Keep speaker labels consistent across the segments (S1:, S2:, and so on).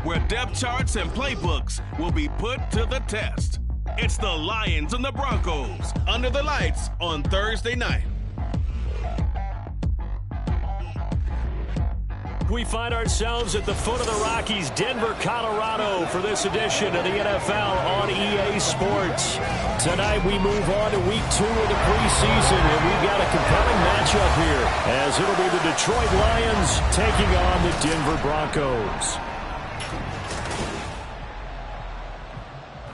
S1: where depth charts and playbooks will be put to the test. It's the Lions and the Broncos under the lights on Thursday night.
S2: We find ourselves at the foot of the Rockies, Denver, Colorado, for this edition of the NFL on EA Sports. Tonight we move on to week 2 of the preseason, and we've got a compelling matchup here, as it'll be the Detroit Lions taking on the Denver Broncos.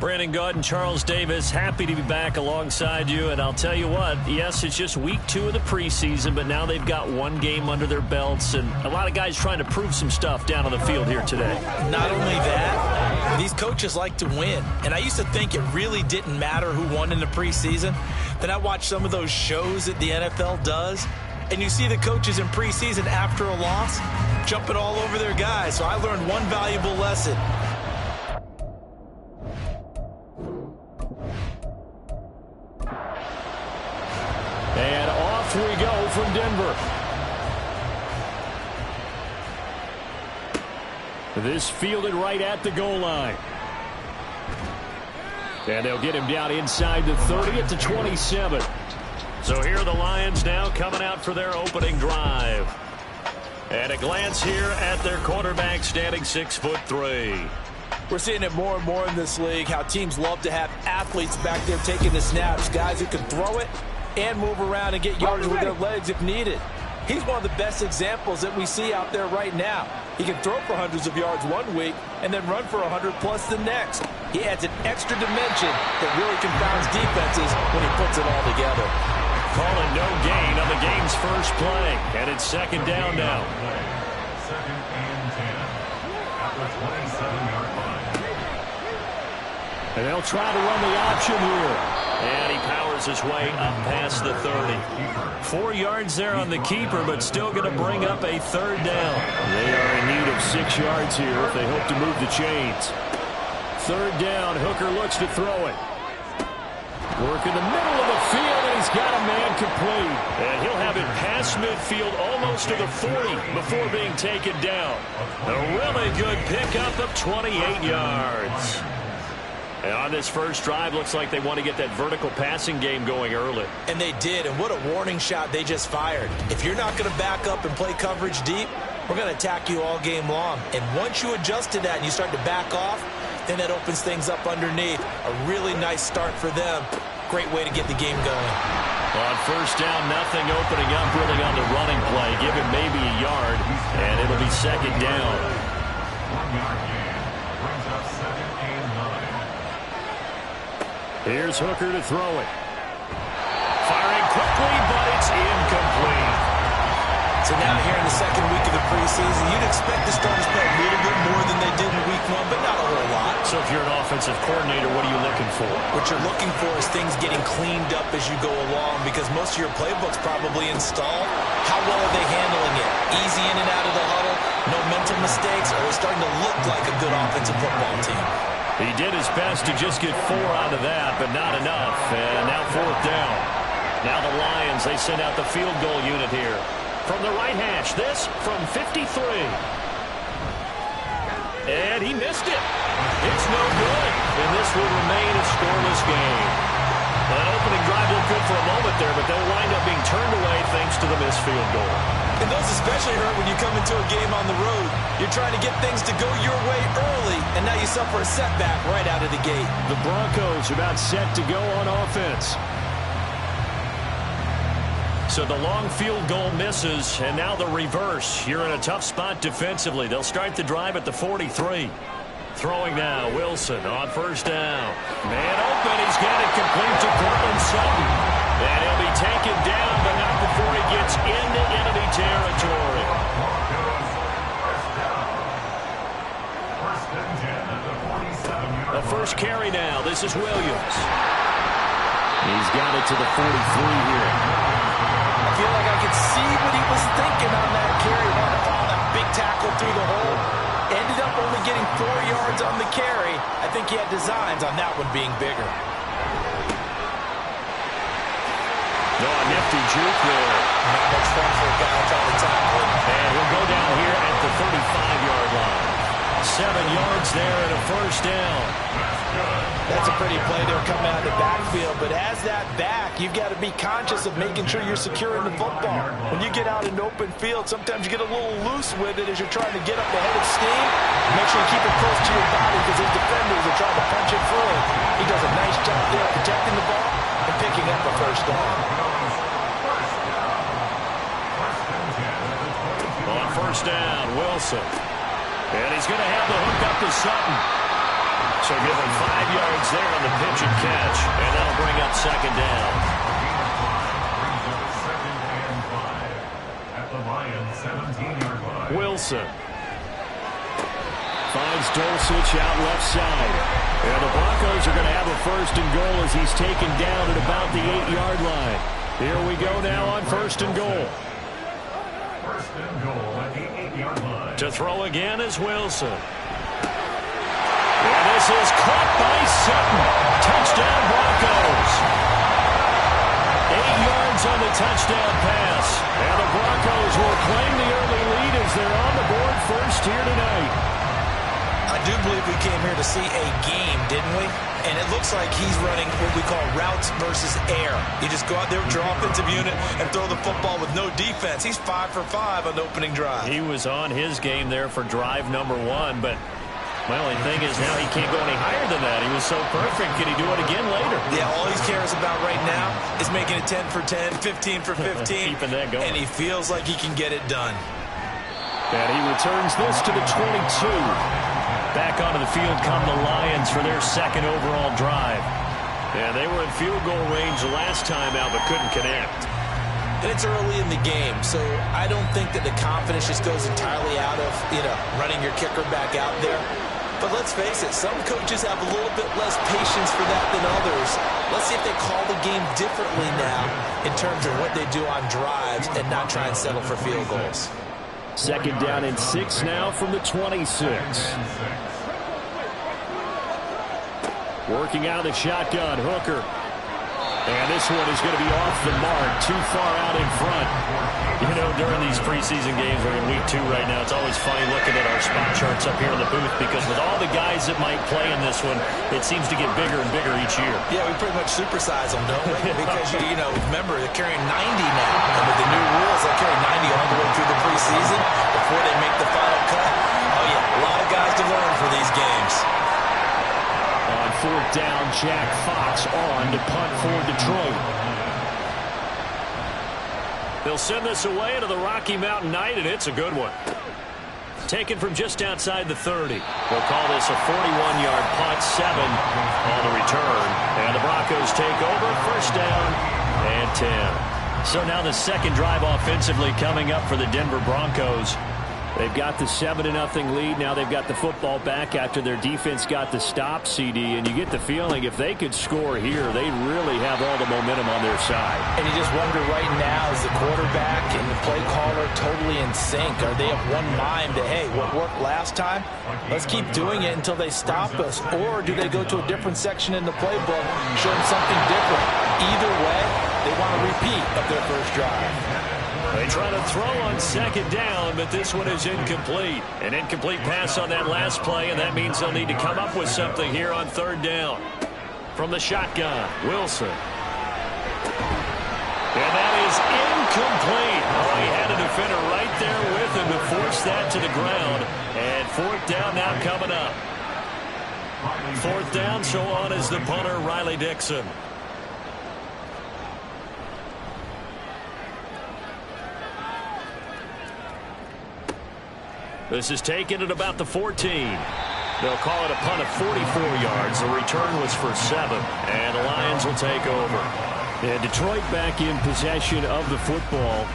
S2: Brandon Gaudin, Charles Davis, happy to be back alongside you. And I'll tell you what, yes, it's just week 2 of the preseason, but now they've got one game under their belts, and a lot of guys trying to prove some stuff down on the field here today.
S3: Not only that, these coaches like to win. And I used to think it really didn't matter who won in the preseason. Then I watched some of those shows that the NFL does, and you see the coaches in preseason after a loss jumping all over their guys. So I learned one valuable lesson.
S2: And off we go from Denver. This fielded right at the goal line. And they'll get him down inside the 30 at the 27. So here are the Lions now coming out for their opening drive. And a glance here at their quarterback, standing 6'3".
S3: We're seeing it more and more in this league, how teams love to have athletes back there taking the snaps, guys who can throw it and move around and get yards with their legs if needed. He's one of the best examples that we see out there right now. He can throw for hundreds of yards one week and then run for 100+ the next. He adds an extra dimension that really confounds defenses when he puts it all together.
S2: Calling no gain on the game's first play, and it's second down now.
S4: Second and 10 at the 27-yard line.
S2: And they'll try to run the option here. And he powers his way up past the 30. 4 yards there on the keeper, but still going to bring up a third down. They are in need of 6 yards here if they hope to move the chains. Third down, Hooker looks to throw it. Work in the middle of the field, and he's got a man complete. And he'll have it past midfield almost to the 40 before being taken down. A really good pickup of 28 yards. And on this first drive, looks like they want to get that vertical passing game going early.
S3: And they did, and what a warning shot they just fired. If you're not going to back up and play coverage deep, we're going to attack you all game long. And once you adjust to that and you start to back off, then that opens things up underneath. A really nice start for them. Great way to get the game going.
S2: On first down, nothing opening up really on the running play. Give him maybe a yard, and it'll be second down.
S4: 1 yard gain brings up second and 9.
S2: Here's Hooker to throw it. Firing quickly, but it's incomplete.
S3: So now here in the second week of the preseason, you'd expect the starters to play a little bit more than they did in week 1, but not a whole lot.
S2: So if you're an offensive coordinator, what are you looking for?
S3: What you're looking for is things getting cleaned up as you go along, because most of your playbook's probably installed. How well are they handling it? Easy in and out of the huddle, no mental mistakes, or are they starting to look like a good offensive football team?
S2: He did his best to just get 4 out of that, but not enough. And now fourth down. Now the Lions, they send out the field goal unit here. From the right hash, this from 53. And he missed it. It's no good. And this will remain a scoreless game. An opening drive looked good for a moment there, but they'll wind up being turned away thanks to the missed field goal.
S3: And those especially hurt when you come into a game on the road. You're trying to get things to go your way early, and now you suffer a setback right out of the gate.
S2: The Broncos about set to go on offense. So the long field goal misses, and now the reverse. You're in a tough spot defensively. They'll start the drive at the 43. Throwing now, Wilson on first down. Man open, he's got it complete to Courtland Sutton. And he'll be taken down, but not before he gets into enemy territory.
S4: First and 10 at the 47-yard line.
S2: The first carry now. This is Williams. He's got it to the 43 here.
S3: I feel like I could see what he was thinking on that carry. Wanted to follow that big tackle through the hole. Ended up only getting 4 yards on the carry. I think he had designs on that one being bigger.
S2: No, a nifty juke there.
S3: Not much fun for a guy trying to tackle.
S2: And he'll go down here at the 35-yard line. 7 yards there and a first down.
S3: That's a pretty play there coming out of the backfield, but as that back, you've got to be conscious of making sure you're securing the football. When you get out in open field, sometimes you get a little loose with it as you're trying to get up the head of steam. Make sure you keep it close to your body because his defenders are trying to punch it through. He does a nice job there protecting the ball and picking up a first down.
S2: On first down, Wilson. And he's going to have the hook up to Sutton. So give him 5 yards there on the pitch and catch. And that'll bring up second down.
S4: At the Lions 17-yard line.
S2: Wilson finds Dulcich out left side. And the Broncos are going to have a first and goal as he's taken down at about the 8-yard line. Here we go now on first and goal.
S4: First and goal at the 8-yard line.
S2: To throw again is Wilson. And this is caught by Sutton. Touchdown Broncos. 8 yards on the touchdown pass. And the Broncos will claim the early lead as they're on the board first here tonight.
S3: I do believe we came here to see a game, didn't we? And it looks like he's running what we call routes versus air. You just go out there with your offensive unit and throw the football with no defense. He's 5 for 5 on the opening drive.
S2: He was on his game there for drive number 1, but my only thing is now he can't go any higher than that. He was so perfect. Can he do it again later?
S3: Yeah, all he cares about right now is making it 10 for 10, 15 for 15.
S2: Keeping that going.
S3: And he feels like he can get it done.
S2: And he returns this to the 22. Back onto the field come the Lions for their second overall drive. Yeah, they were in field goal range the last time out, but couldn't connect.
S3: And it's early in the game, so I don't think that the confidence just goes entirely out of, running your kicker back out there. But let's face it, some coaches have a little bit less patience for that than others. Let's see if they call the game differently now in terms of what they do on drives and not try and settle for field goals.
S2: Second down and 6 now from the 26. Working out of the shotgun, Hooker. And this one is going to be off the mark, too far out in front. During these preseason games, we're in week 2 right now, it's always funny looking at our spot charts up here in the booth because with all the guys that might play in this one, it seems to get bigger and bigger each year.
S3: Yeah, we pretty much supersize them, don't we? Because, remember, they're carrying 90 now. And with the new rules, they'll carry 90 all the way through the preseason before they make the final cut. Oh, yeah, a lot of guys to learn for these games.
S2: On fourth down, Jack Fox on to punt for Detroit. They'll send this away to the Rocky Mountain Knight, and it's a good one. Taken from just outside the 30. They'll call this a 41-yard punt, 7 on the return. And the Broncos take over, first down and 10. So now the second drive offensively coming up for the Denver Broncos. They've got the 7-0 lead. Now they've got the football back after their defense got the stop, CD. And you get the feeling if they could score here, they really have all the momentum on their side.
S3: And you just wonder right now, is the quarterback and the play caller totally in sync? Are they of one mind that, hey, what worked last time, let's keep doing it until they stop us? Or do they go to a different section in the playbook, show them something different? Either way, they want a repeat of their first drive.
S2: They try to throw on second down, but this one is incomplete. An incomplete pass on that last play, and that means they'll need to come up with something here on third down. From the shotgun, Wilson. And that is incomplete. Oh, he had a defender right there with him to force that to the ground. And fourth down now coming up. Fourth down, so on is the punter, Riley Dixon. This is taken at about the 14. They'll call it a punt of 44 yards. The return was for 7, and the Lions will take over. And Detroit back in possession of the football.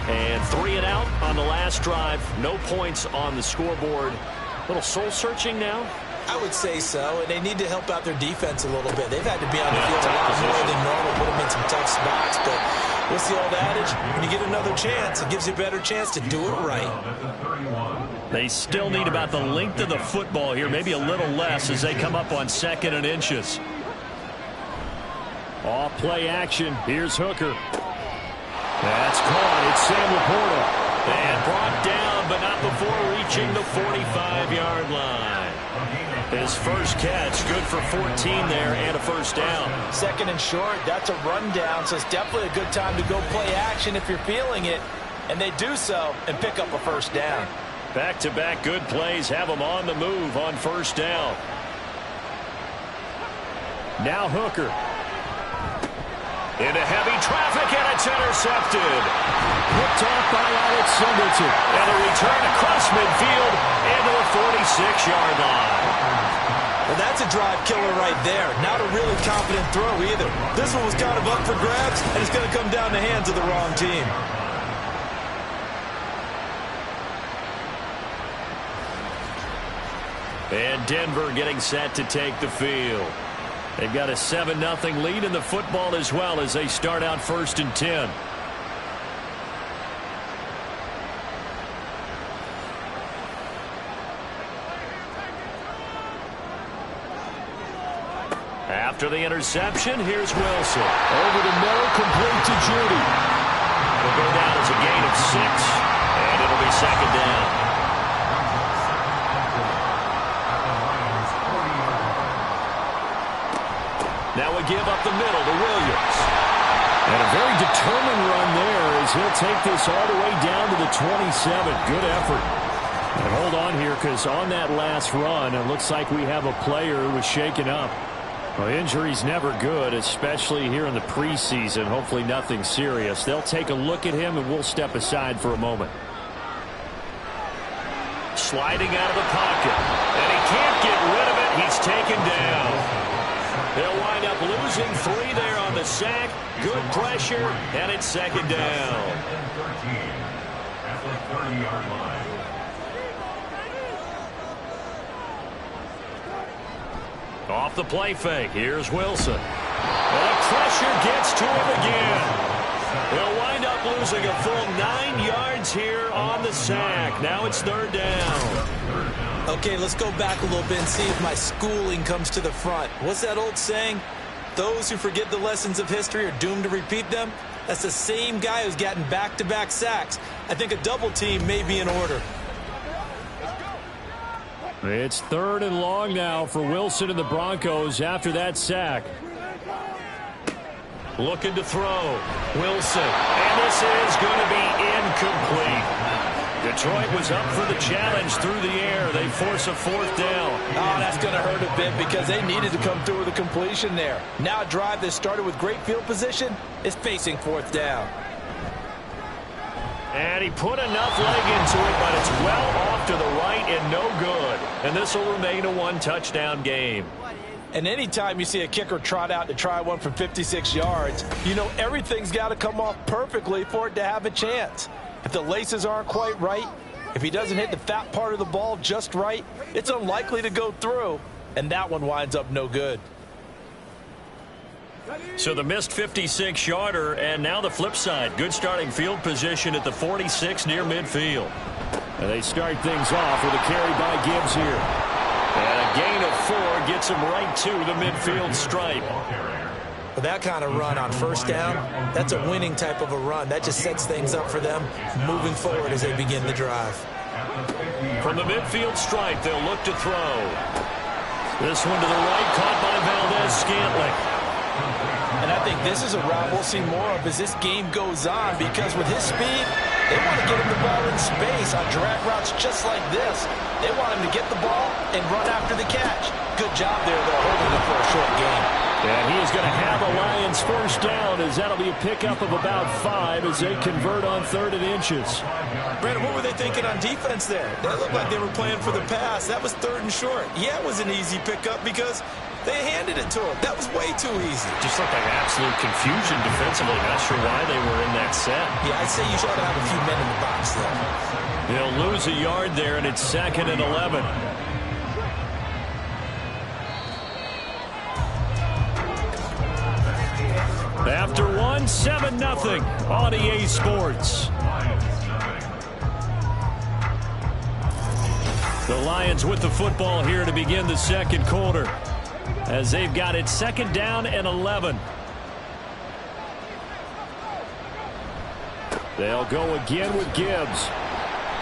S2: And 3 and out on the last drive. No points on the scoreboard. A little soul-searching now?
S3: I would say so, and they need to help out their defense a little bit. They've had to be on the field a lot more than normal, put them in some tough spots, but what's the old adage? When you get another chance, it gives you a better chance to do it right.
S2: They still need about the length of the football here, maybe a little less as they come up on 2nd and inches. Off play action. Here's Hooker. That's caught. It's Sam Laporta. And brought down, but not before reaching reaching the 45-yard line. His first catch, good for 14 there and a first down.
S3: Second and short, that's a rundown, so it's definitely a good time to go play action if you're feeling it. And they do so and pick up a first down.
S2: Back-to-back good plays have them on the move on first down. Now Hooker. Into heavy traffic, and it's intercepted.
S5: Picked off by Alex Singleton.
S2: And a return across midfield into the 46-yard line.
S3: Well, that's a drive killer right there. Not a really confident throw either. This one was kind of up for grabs, and it's going to come down the hands of the wrong team.
S2: And Denver getting set to take the field. They've got a 7-0 lead in the football as well as they start out 1st and 10. After the interception, here's Wilson.
S5: Over the middle, complete to Judy.
S2: It'll go down as a gain of 6, and it'll be second down. Now we give up the middle to Williams.
S5: And a very determined run there as he'll take this all the way down to the 27. Good effort. And hold on here because on that last run, it looks like we have a player who was shaken up. Well, injury's never good, especially here in the preseason. Hopefully nothing serious. They'll take a look at him and we'll step aside for a moment.
S2: Sliding out of the pocket. And he can't get rid of it. He's taken down. They'll wind up losing 3 there on the sack. Good pressure, and it's second down.
S4: At the 30-yard line.
S2: Off the play fake, here's Wilson. And pressure gets to him again. They'll wind up losing a full 9 yards here on the sack. Now it's 3rd down.
S3: Okay, let's go back a little bit and see if my schooling comes to the front. What's that old saying? Those who forget the lessons of history are doomed to repeat them. That's the same guy who's gotten back-to-back sacks. I think a double team may be in order.
S5: It's 3rd and long now for Wilson and the Broncos after that sack.
S2: Looking to throw. Wilson. And this is going to be incomplete. Detroit was up for the challenge through the air. They force a 4th down.
S3: Oh, that's going to hurt a bit because they needed to come through with a completion there. Now a drive that started with great field position is facing 4th down.
S2: And he put enough leg into it, but it's well off to the right and no good. And this will remain a 1-touchdown game.
S3: And anytime you see a kicker trot out to try one from 56 yards, you know everything's got to come off perfectly for it to have a chance. If the laces aren't quite right, if he doesn't hit the fat part of the ball just right, it's unlikely to go through, and that one winds up no good.
S2: So the missed 56-yarder, and now the flip side. Good starting field position at the 46 near midfield.
S5: And they start things off with a carry by Gibbs here.
S2: And a gain of 4 gets him right to the midfield stripe.
S3: With that kind of run on 1st down, that's a winning type of a run. That just sets things up for them moving forward as they begin the drive.
S2: From the midfield stripe, they'll look to throw. This one to the right, caught by Valdez-Scantling.
S3: And I think this is a route we'll see more of as this game goes on because with his speed, they want to get him the ball in space on drag routes just like this. They want him to get the ball and run after the catch. Good job there, though, holding it for a short game.
S5: And he is going to have a Lions 1st down as that'll be a pickup of about 5 as they convert on 3rd and inches.
S3: Brandon, what were they thinking on defense there? That looked like they were playing for the pass. That was 3rd and short. Yeah, it was an easy pickup because they handed it to him. That was way too easy.
S2: Just looked like absolute confusion defensively. Not sure why they were in that set.
S3: Yeah, I'd say you should have a few men in the box there.
S2: They'll lose a yard there, and it's 2nd and 11.
S5: After 7-0 on EA Sports. The Lions with the football here to begin the 2nd quarter as they've got it 2nd down and 11. They'll go again with Gibbs.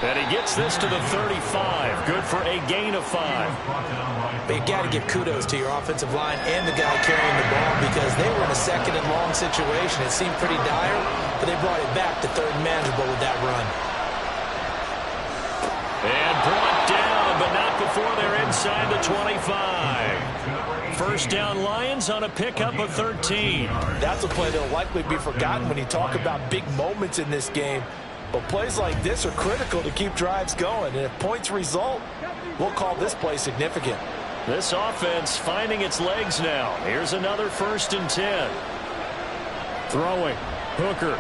S2: And he gets this to the 35. Good for a gain of 5.
S3: But you got to give kudos to your offensive line and the guy carrying the ball because they were in a second and long situation. It seemed pretty dire, but they brought it back to third and manageable with that run.
S2: And brought down, but not before they're inside the 25. First down Lions on a pickup of 13.
S3: That's a play that will likely be forgotten when you talk about big moments in this game. But plays like this are critical to keep drives going. And if points result, we'll call this play significant.
S2: This offense finding its legs now. Here's another 1st and 10.
S5: Throwing. Hooker.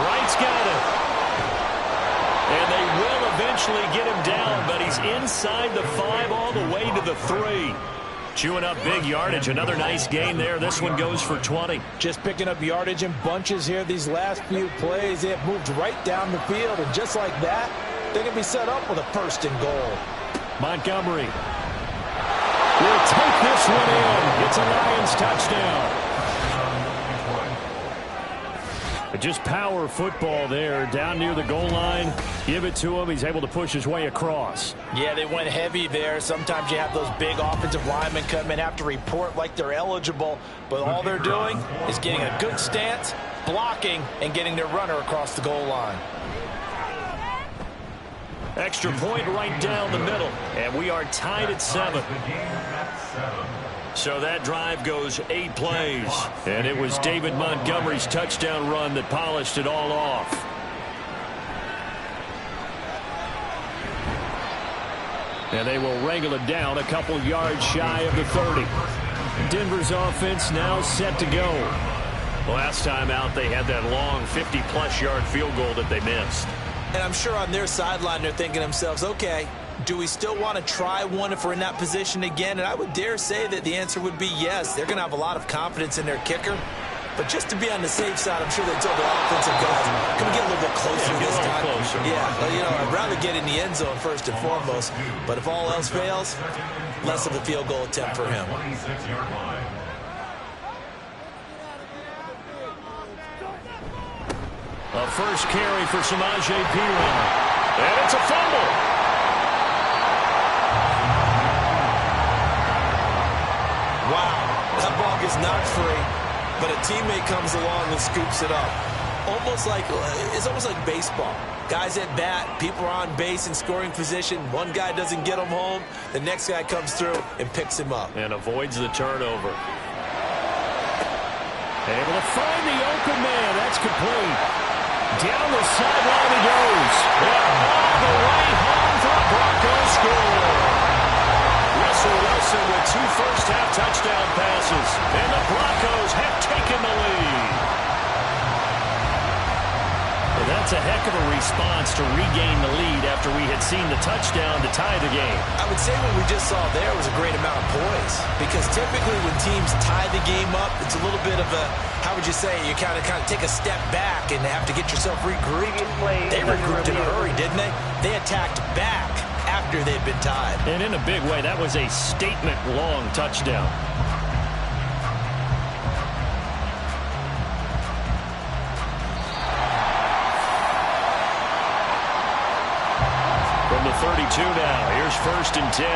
S2: Wright's got it. And they will eventually get him down, but he's inside the 5 all the way to the 3. Chewing up big yardage. Another nice gain there. This one goes for 20.
S3: Just picking up yardage in bunches here these last few plays. They have moved right down the field, and just like that, they can be set up with a 1st and goal.
S5: Montgomery will take this one in. It's a Lions touchdown. Just power football there, down near the goal line. Give it to him. He's able to push his way across.
S3: Yeah, they went heavy there. Sometimes you have those big offensive linemen come in, have to report like they're eligible, but all they're doing is getting a good stance, blocking, and getting their runner across the goal line.
S2: Extra point right down the middle, and we are tied at 7. So that drive goes 8 plays, and it was David Montgomery's touchdown run that polished it all off.
S5: And they will wrangle it down a couple yards shy of the 30. Denver's offense now set to go.
S2: Last time out, they had that long 50-plus yard field goal that they missed.
S3: And I'm sure on their sideline they're thinking to themselves, okay, do we still want to try one if we're in that position again? And I would dare say that the answer would be yes. They're going to have a lot of confidence in their kicker. But just to be on the safe side, I'm sure they told their offensive guys, can we get a little bit closer this time?
S2: Closer.
S3: Yeah, I'd rather get in the end zone first and foremost. But if all else fails, less of a field goal attempt for him.
S2: A first carry for Samaje Perine. And it's a fumble.
S3: Wow, that ball gets knocked free, but a teammate comes along and scoops it up. It's almost like baseball. Guys at bat, people are on base in scoring position. One guy doesn't get him home. The next guy comes through and picks him up.
S2: And avoids the turnover.
S5: Able to find the open man. That's complete. Down the sideline he goes.
S2: And all the way home for a Broncos score. Russell Wilson with 2 first-half touchdown passes. And the Broncos have taken the lead.
S5: Well, that's a heck of a response to regain the lead after we had seen the touchdown to tie the game.
S3: I would say what we just saw there was a great amount of poise. Because typically when teams tie the game up, it's a little bit of a, how would you say, you kind of take a step back and have to get yourself regrouped. They regrouped in a hurry, didn't they? They attacked back after they'd been tied.
S5: And in a big way, that was a statement-long touchdown.
S2: From the 32 now, here's 1st and 10.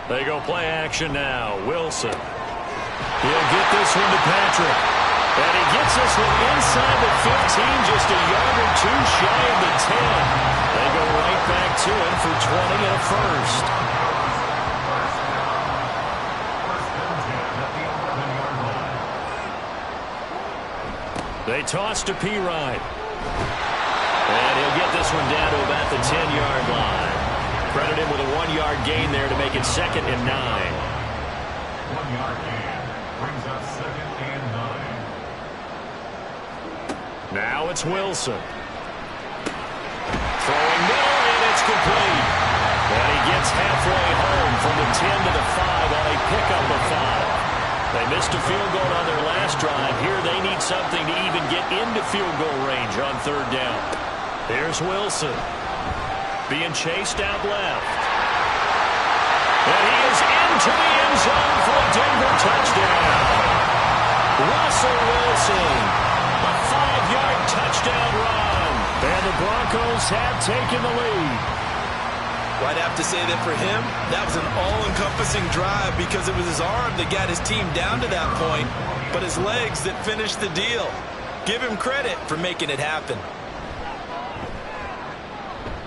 S2: They go play action now. Wilson. He'll get this one to Patrick. And he gets this one inside the 15, just a yard or 2 shy of the 10. They go right back to him for 20 and a first. They toss to Perine. And he'll get this one down to about the 10-yard line. Credit him with a 1-yard gain there to make it 2nd and 9.
S4: 1-yard gain brings up 2nd and 9.
S2: Now it's Wilson. Throwing middle, and it's complete. And he gets halfway home from the 10 to the 5 on a pickup of 5. They missed a field goal on their last drive. Here they need something to even get into field goal range on 3rd down. Here's Wilson. Being chased out left. And he is into the end zone for a Denver touchdown. Russell Wilson, a touchdown run.
S5: And the Broncos have taken the lead.
S3: Well, I'd have to say that for him, that was an all-encompassing drive because it was his arm that got his team down to that point, but his legs that finished the deal. Give him credit for making it happen.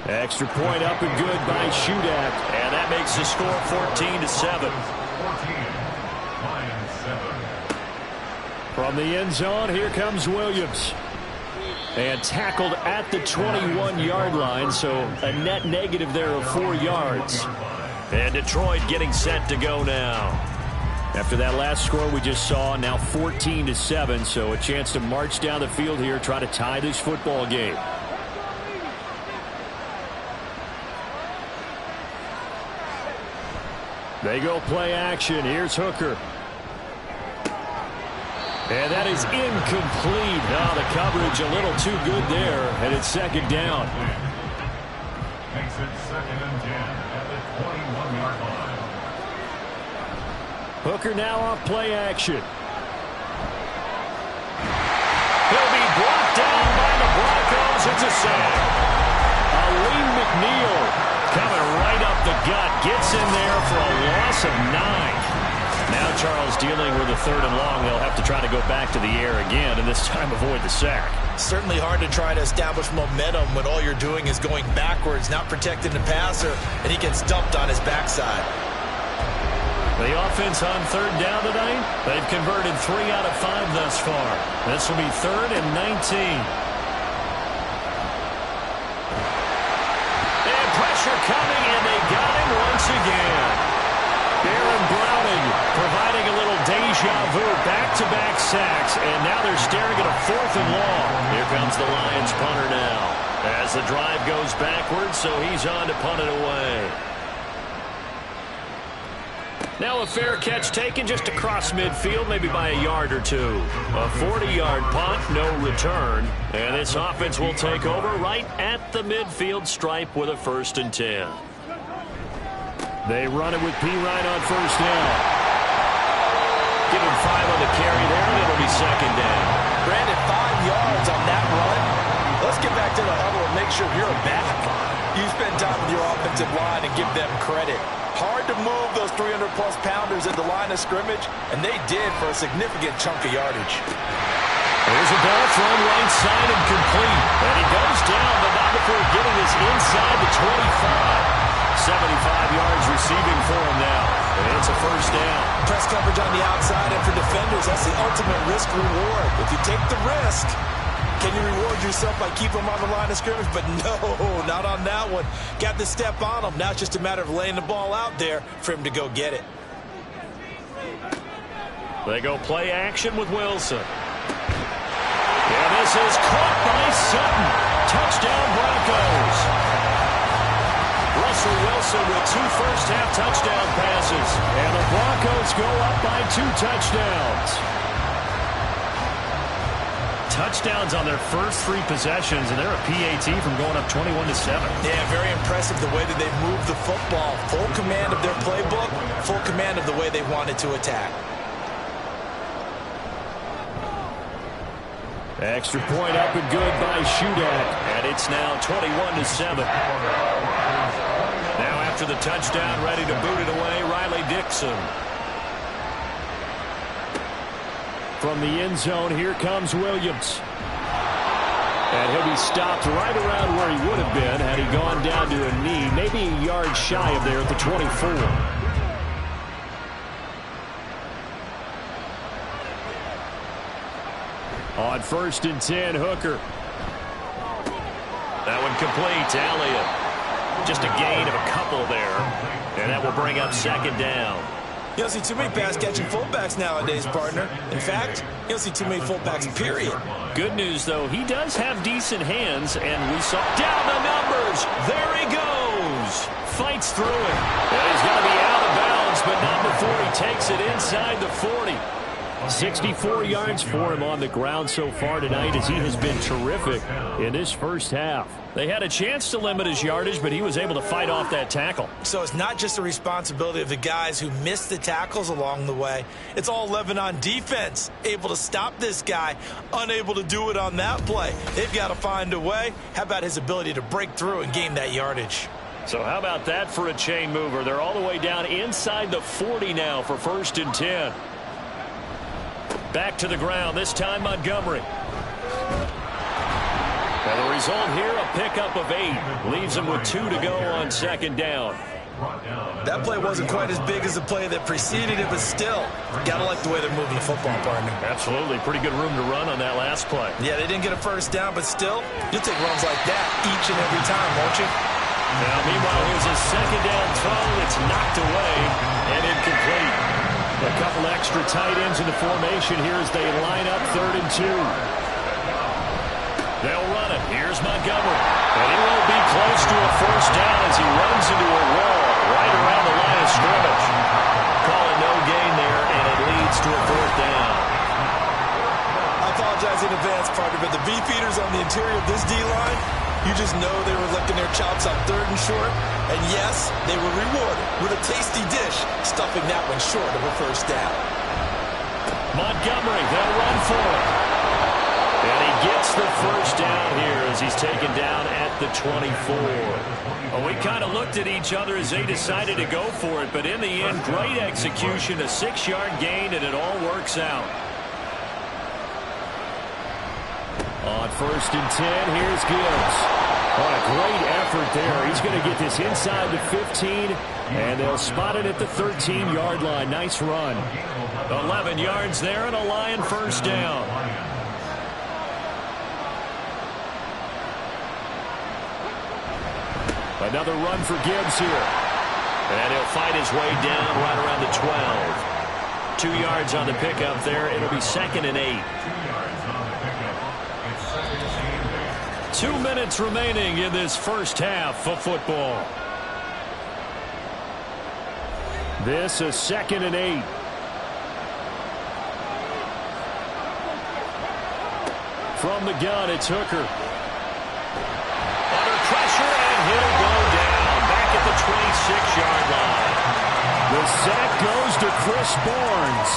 S5: Extra point up and good by Shudak.
S2: And that makes the score 14-7.
S4: 14, Lions 7.
S5: From the end zone, here comes Williams. And tackled at the 21-yard line, so a net negative there of 4 yards.
S2: And Detroit getting set to go now.
S5: After that last score we just saw, now 14-7, so a chance to march down the field here, try to tie this football game. They go play action. Here's Hooker. And that is incomplete. Now the coverage a little too good there, and it's second down.
S4: Makes it 2nd and 10 at the 21-yard line.
S5: Hooker now off play action.
S2: He'll be brought down by the Broncos. It's a sack.
S5: Aleem McNeil
S2: coming right up the gut. Gets in there for a loss of 9. Now Charles dealing with a 3rd and long. They'll have to try to go back to the air again, and this time avoid the sack.
S3: Certainly hard to try to establish momentum when all you're doing is going backwards, not protecting the passer, and he gets dumped on his backside.
S2: The offense on 3rd down tonight, they've converted 3 out of 5 thus far. This will be 3rd and 19. And pressure coming, and they got him once again. Baron Browning providing a little deja vu, back-to-back sacks, and now they're staring at a 4th and long. Here comes the Lions punter now. As the drive goes backwards, so he's on to punt it away. Now a fair catch taken just across midfield, maybe by a yard or 2. A 40-yard punt, no return. And this offense will take over right at the midfield stripe with a 1st and 10.
S5: They run it with Pirine on 1st down.
S2: Give him 5 on the carry there, and it'll be 2nd down.
S3: Brandon, 5 yards on that run. Let's get back to the huddle and make sure you're back. You spend time with your offensive line and give them credit. Hard to move those 300-plus pounders at the line of scrimmage, and they did for a significant chunk of yardage.
S2: There's a ball thrown right side and complete. And he goes down, but not before getting this inside the 25. 75 yards receiving for him now. And it's a 1st down.
S3: Press coverage on the outside, and for defenders, that's the ultimate risk-reward. If you take the risk, can you reward yourself by keeping them on the line of scrimmage? But no, not on that one. Got the step on him. Now it's just a matter of laying the ball out there for him to go get it.
S2: They go play action with Wilson. And this is caught by Sutton. Touchdown Broncos. Russell Wilson with 2 first-half touchdown passes.
S5: And the Broncos go up by 2 touchdowns.
S2: Touchdowns on their first 3 possessions, and they're a PAT from going up 21-7.
S3: Yeah, very impressive the way that they moved the football. Full command of their playbook, full command of the way they wanted to attack.
S5: Extra point up and good by Shudak.
S2: And it's now 21-7. Now after the touchdown, ready to boot it away, Riley Dixon.
S5: From the end zone, here comes Williams. And he'll be stopped right around where he would have been had he gone down to a knee, maybe a yard shy of there at the 24. On 1st and 10, Hooker.
S2: That one complete to Elliott. Just a gain of a couple there. And that will bring up 2nd down.
S3: You don't see too many pass-catching fullbacks nowadays, partner. In fact, you don't see too many fullbacks, period.
S2: Good news, though, he does have decent hands, and we saw down the numbers. There he goes. Fights through it. And he's going to be out of bounds, but not before he takes it inside the 40.
S5: 64 yards for him on the ground so far tonight as he has been terrific in this first half.
S2: They had a chance to limit his yardage, but he was able to fight off that tackle.
S3: So it's not just the responsibility of the guys who missed the tackles along the way. It's all Lebanon defense, able to stop this guy, unable to do it on that play. They've got to find a way. How about his ability to break through and gain that yardage?
S2: So how about that for a chain mover? They're all the way down inside the 40 now for 1st and 10. Back to the ground, this time Montgomery. And the result here, a pickup of 8. Leaves him with 2 to go on 2nd down.
S3: That play wasn't quite as big as the play that preceded it, but still, gotta like the way they're moving the football, partner.
S2: Absolutely. Pretty good room to run on that last play.
S3: Yeah, they didn't get a first down, but still, you'll take runs like that each and every time, won't you?
S2: Now, meanwhile, here's a 2nd down throw. It's knocked away and incomplete.
S5: A couple extra tight ends in the formation here as they line up 3rd and 2.
S2: They'll run it. Here's Montgomery. And he won't be close to a first down as he runs into a wall right around the line of scrimmage. Call it no gain there, and it leads to a 4th down.
S3: I apologize in advance, partner, but the beefeaters on the interior of this D-line, you just know they were licking their chops on 3rd and short. And yes, they were rewarded with a tasty dish, stuffing that one short of a first down.
S2: Montgomery, they'll run for it. And he gets the first down here as he's taken down at the 24. Well, we kind of looked at each other as they decided to go for it, but in the end, great execution, a 6-yard gain, and it all works out.
S5: On 1st and 10, here's Gibbs. What a great effort there. He's going to get this inside the 15, and they'll spot it at the 13-yard line. Nice run.
S2: 11 yards there and a Lion first down.
S5: Another run for Gibbs here.
S2: And he'll fight his way down right around the 12. 2 yards on the pickup there. It'll be 2nd and 8. 2 minutes remaining in this first half of football.
S5: This is 2nd and 8. From the gun, it's Hooker.
S2: Under pressure, and he'll go down back at the 26-yard line.
S5: The sack goes to Chris Barnes.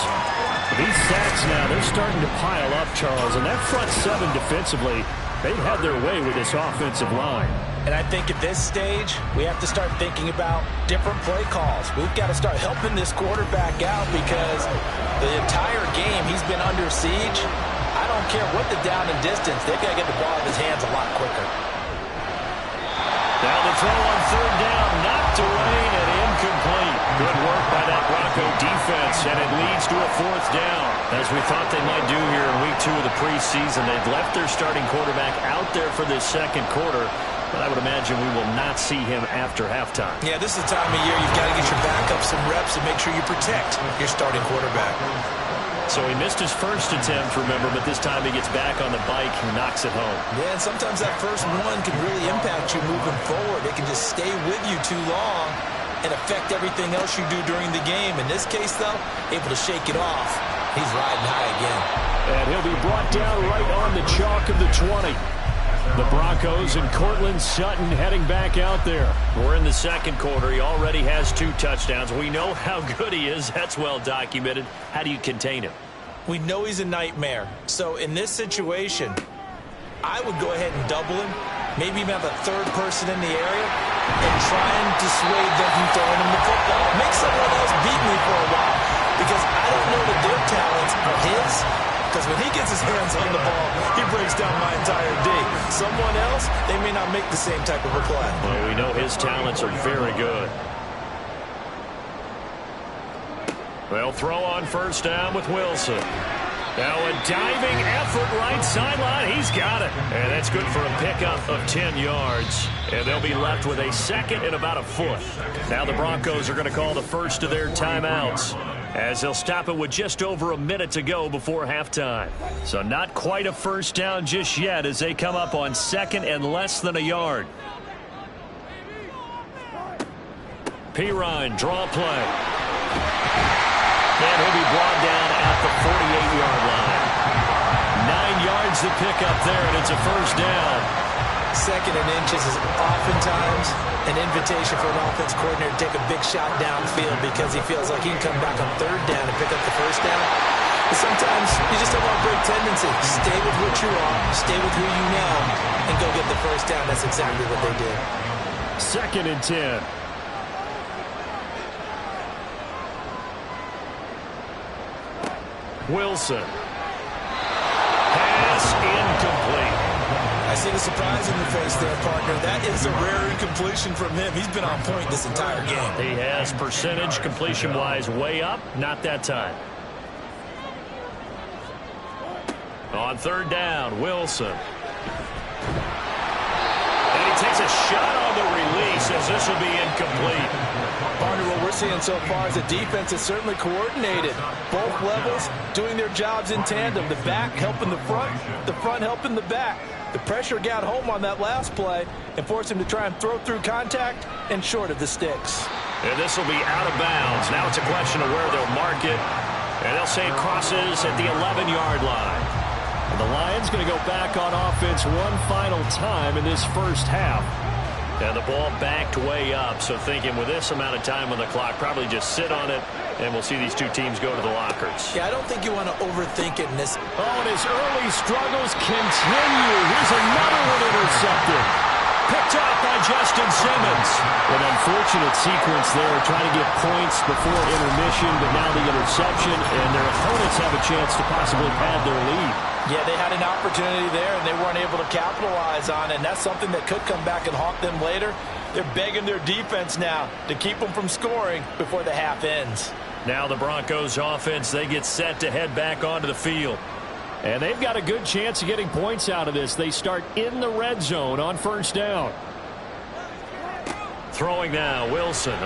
S5: These sacks now, they're starting to pile up, Charles, and that front 7 defensively, they've had their way with this offensive line.
S3: And I think at this stage, we have to start thinking about different play calls. We've got to start helping this quarterback out because the entire game he's been under siege. I don't care what the down and distance. They've got to get the ball in his hands a lot quicker.
S2: Now the throw on 3rd down, knocked away and incomplete. Good work by that Bronco defense, and it leads to a 4th down. As we thought they might do here in week 2 of the preseason, they've left their starting quarterback out there for this 2nd quarter. But I would imagine we will not see him after halftime.
S3: Yeah, this is the time of year you've got to get your backup some reps and make sure you protect your starting quarterback.
S2: So he missed his first attempt, remember, but this time he gets back on the bike and knocks it home.
S3: Yeah, and sometimes that first one can really impact you moving forward. It can just stay with you too long and affect everything else you do during the game. In this case, though, able to shake it off. He's riding high again.
S5: And he'll be brought down right on the chalk of the 20. The Broncos and Cortland Sutton heading back out there.
S2: We're in the 2nd quarter. He already has 2 touchdowns. We know how good he is. That's well documented. How do you contain him?
S3: We know he's a nightmare. So in this situation, I would go ahead and double him. Maybe even have a 3rd person in the area and try and dissuade them from throwing him the football. Make someone else beat me for a while because I don't know that their talents are his. Because when he gets his hands on the ball, he breaks down my entire D. Someone else, they may not make the same type of a play.
S2: Well, we know his talents are very good. They'll throw on 1st down with Wilson. Now a diving effort right sideline. He's got it. And that's good for a pickup of 10 yards. And they'll be left with a 2nd and about a foot. Now the Broncos are going to call the first of their timeouts, as they'll stop it with just over a minute to go before halftime. So not quite a first down just yet as they come up on 2nd and less than a yard. Perine, draw play. And he'll be brought down at the 48-yard line. 9 yards to pick up there, and it's a first down.
S3: 2nd and inches is oftentimes an invitation for an offense coordinator to take a big shot downfield because he feels like he can come back on 3rd down and pick up the first down. But sometimes you just don't want to break tendency. Stay with what you are, stay with who you know, and go get the first down. That's exactly what they did.
S5: 2nd and 10.
S2: Wilson. Pass incomplete.
S3: I see the surprise in your face there, partner. That is a rare incompletion from him. He's been on point this entire game.
S2: He has percentage completion-wise way up. Not that time. On 3rd down, Wilson. And he takes a shot on the release as this will be incomplete.
S3: Partner, what we're seeing so far is the defense is certainly coordinated. Both levels doing their jobs in tandem. The back helping the front helping the back. The pressure got home on that last play and forced him to try and throw through contact and short of the sticks.
S2: And this will be out of bounds. Now it's a question of where they'll mark it. And they'll say it crosses at the 11-yard line.
S5: And the Lions going to go back on offense one final time in this first half.
S2: And the ball backed way up. So thinking with this amount of time on the clock, probably just sit on it, and we'll see these two teams go to the lockers.
S3: Yeah, I don't think you want to overthink it in this.
S5: Oh, and his early struggles continue. Here's another one intercepted.
S2: Picked off by Justin Simmons.
S5: An unfortunate sequence there, trying to get points before intermission, but now the interception, and their opponents have a chance to possibly pad their lead.
S3: Yeah, they had an opportunity there, and they weren't able to capitalize on it, and that's something that could come back and haunt them later. They're begging their defense now to keep them from scoring before the half ends.
S2: Now the Broncos offense, they get set to head back onto the field.
S5: And they've got a good chance of getting points out of this. They start in the red zone on 1st down.
S2: Throwing now, Wilson.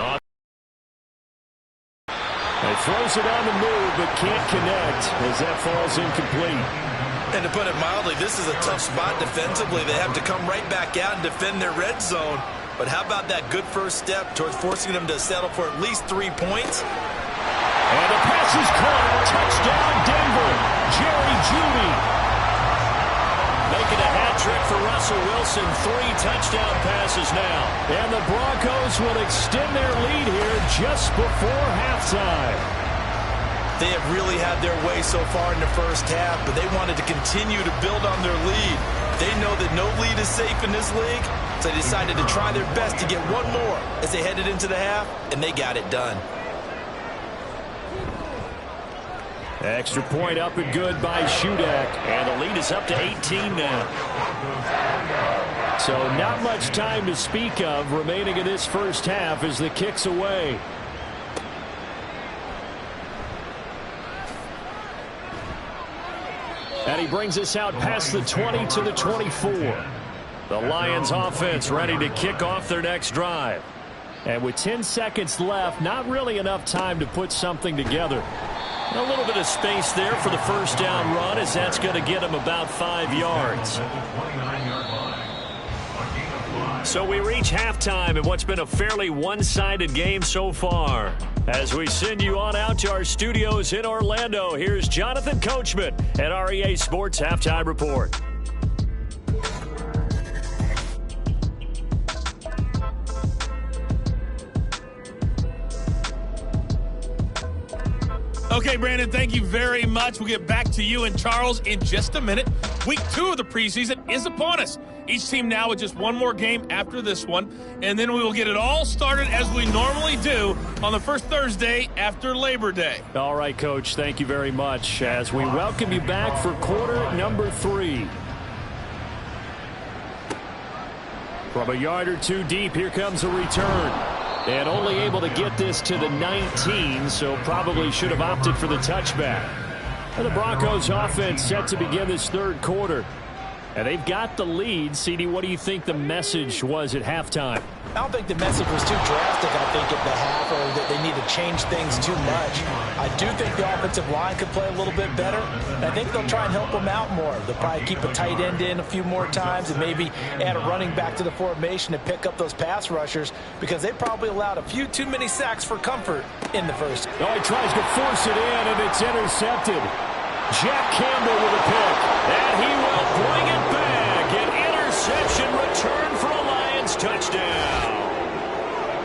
S5: He throws it on the move, but can't connect as that falls incomplete.
S3: And to put it mildly, this is a tough spot defensively. They have to come right back out and defend their red zone. But how about that good first step towards forcing them to settle for at least 3 points?
S5: And the pass is caught. Touchdown, Denver. Jerry Jeudy.
S2: Making a hat trick for Russell Wilson. 3 touchdown passes now.
S5: And the Broncos will extend their lead here just before halftime.
S3: They have really had their way so far in the first half, but they wanted to continue to build on their lead. They know that no lead is safe in this league, so they decided to try their best to get one more as they headed into the half, and they got it done.
S5: Extra point up and good by Shudak.
S2: And the lead is up to 18 now.
S5: So not much time to speak of remaining in this first half as the kick's away. And he brings us out past the 20 to the 24.
S2: The Lions offense ready to kick off their next drive.
S5: And with 10 seconds left, not really enough time to put something together.
S2: A little bit of space there for the first down run, as that's going to get him about 5 yards. So we reach halftime in what's been a fairly one-sided game so far. As we send you on out to our studios in Orlando, here's Jonathan Coachman at REA Sports Halftime Report.
S6: Okay, Brandon, thank you very much. We'll get back to you and Charles in just a minute. Week 2 of the preseason is upon us. Each team now with just one more game after this one, and then we will get it all started as we normally do on the first Thursday after Labor Day.
S5: All right, Coach, thank you very much as we welcome you back for quarter number 3. From a yard or two deep, here comes a return. And only able to get this to the 19, so probably should have opted for the touchback. And the Broncos offense set to begin this third quarter. And they've got the lead. CD, what do you think the message was at halftime?
S3: I don't think the message was too drastic, I think, at the half, or that they need to change things too much. I do think the offensive line could play a little bit better. And I think they'll try and help them out more. They'll probably keep a tight end in a few more times and maybe add a running back to the formation to pick up those pass rushers, because they probably allowed a few too many sacks for comfort in the first.
S5: Oh, he tries to force it in, and it's intercepted. Jack Campbell with a pick, and he will bring it back. An interception return for a Lions touchdown.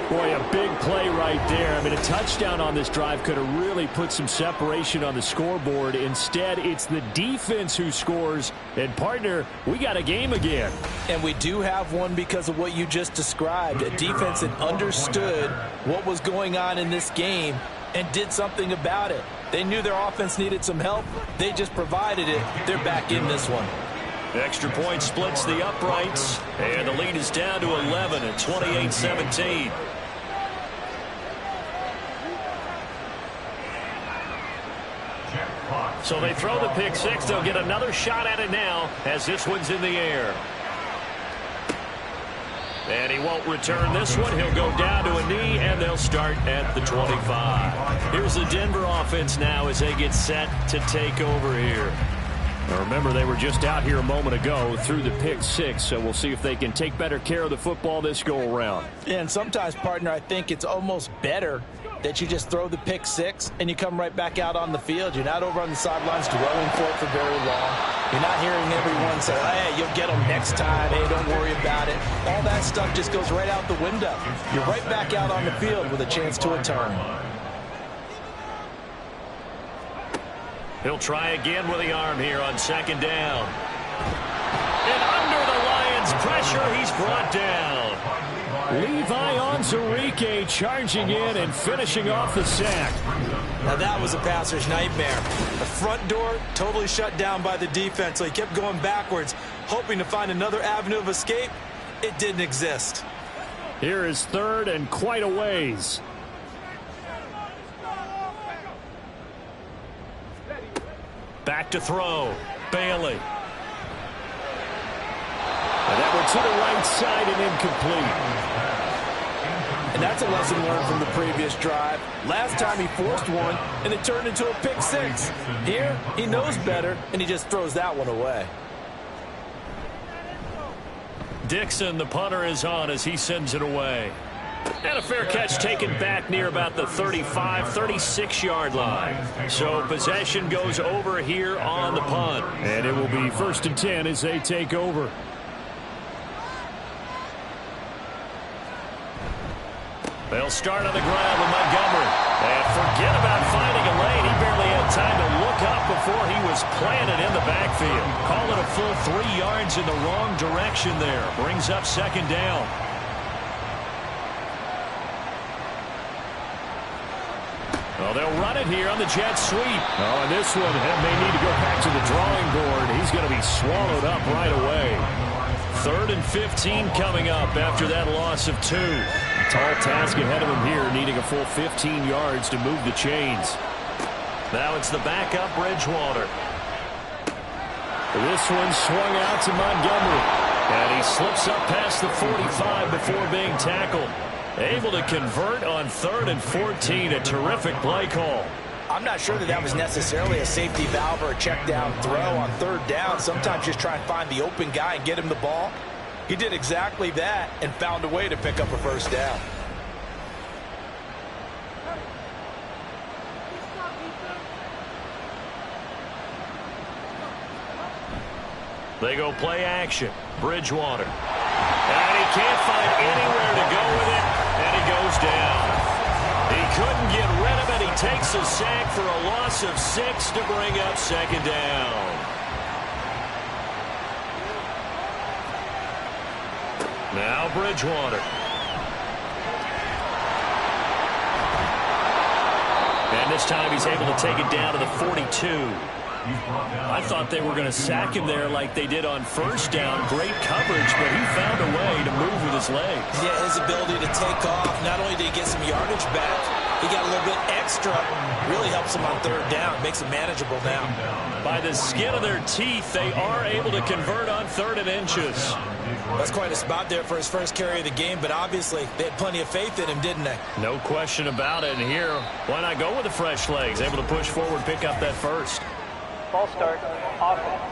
S5: Boy, a big play right there. I mean, a touchdown on this drive could have really put some separation on the scoreboard. Instead, it's the defense who scores. And, partner, we got a game again.
S3: And we do have one because of what you just described. A defense that understood what was going on in this game and did something about it. They knew their offense needed some help. They just provided it. They're back in this one.
S2: Extra point splits the uprights, and the lead is down to 11 at 28-17. So they throw the pick six. They'll get another shot at it now as this one's in the air. And he won't return this one. He'll go down to a knee, and they'll start at the 25. Here's the Denver offense now as they get set to take over here.
S5: Now remember, they were just out here a moment ago through the pick six, so we'll see if they can take better care of the football this go-around.
S3: And sometimes, partner, I think it's almost better that you just throw the pick six and you come right back out on the field. You're not over on the sidelines dwelling for it for very long. You're not hearing everyone say, hey, you'll get them next time. Hey, don't worry about it. All that stuff just goes right out the window. You're right back out on the field with a chance to return.
S2: He'll try again with the arm here on second down. And under the Lions' pressure, he's brought down.
S5: Levi Onwuzurike charging in and finishing off the sack.
S7: Now that was a passer's nightmare. The front door totally shut down by the defense, so he kept going backwards, hoping to find another avenue of escape. It didn't exist.
S5: Here is third and quite a ways.
S2: Back to throw. Bailey.
S5: And that one to the right side and incomplete.
S3: And that's a lesson learned from the previous drive. Last time he forced one, and it turned into a pick six. Here, he knows better, and he just throws that one away.
S2: Dixon, the punter, is on as he sends it away. And a fair catch taken back near about the 35, 36-yard line. So possession goes over here on the punt.
S5: And it will be 1st and 10 as they take over.
S2: They'll start on the ground with Montgomery. And forget about finding a lane. He barely had time to look up before he was planted in the backfield. Call it a full 3 yards in the wrong direction there. Brings up second down.
S5: Well, they'll run it here on the jet sweep. Oh, and this one may need to go back to the drawing board. He's going to be swallowed up right away.
S2: 3rd and 15 coming up after that loss of 2.
S5: Tall task ahead of him here, needing a full 15 yards to move the chains.
S2: Now it's the backup Bridgewater.
S5: This one swung out to Montgomery.
S2: And he slips up past the 45 before being tackled. Able to convert on 3rd and 14. A terrific play call.
S3: I'm not sure that was necessarily a safety valve or a check down throw on 3rd down. Sometimes just try and find the open guy and get him the ball. He did exactly that and found a way to pick up a 1st down.
S2: They go play action. Bridgewater. And he can't find anywhere to go with it, and he goes down. He couldn't get rid of it. He takes a sack for a loss of 6 to bring up second down. Now Bridgewater. And this time he's able to take it down to the 42. I thought they were going to sack him there like they did on 1st down. Great coverage, but he found a way to move with his legs.
S3: Yeah, his ability to take off. Not only did he get some yardage back, He got a little bit extra. Really helps him on third down. Makes it manageable now.
S2: By the skin of their teeth, they are able to convert on 3rd and inches.
S3: That's quite a spot there for his first carry of the game, but obviously they had plenty of faith in him, didn't they?
S2: No question about it. And here, why not go with the fresh legs? Able to push forward, pick up that first.
S8: False start. Offense.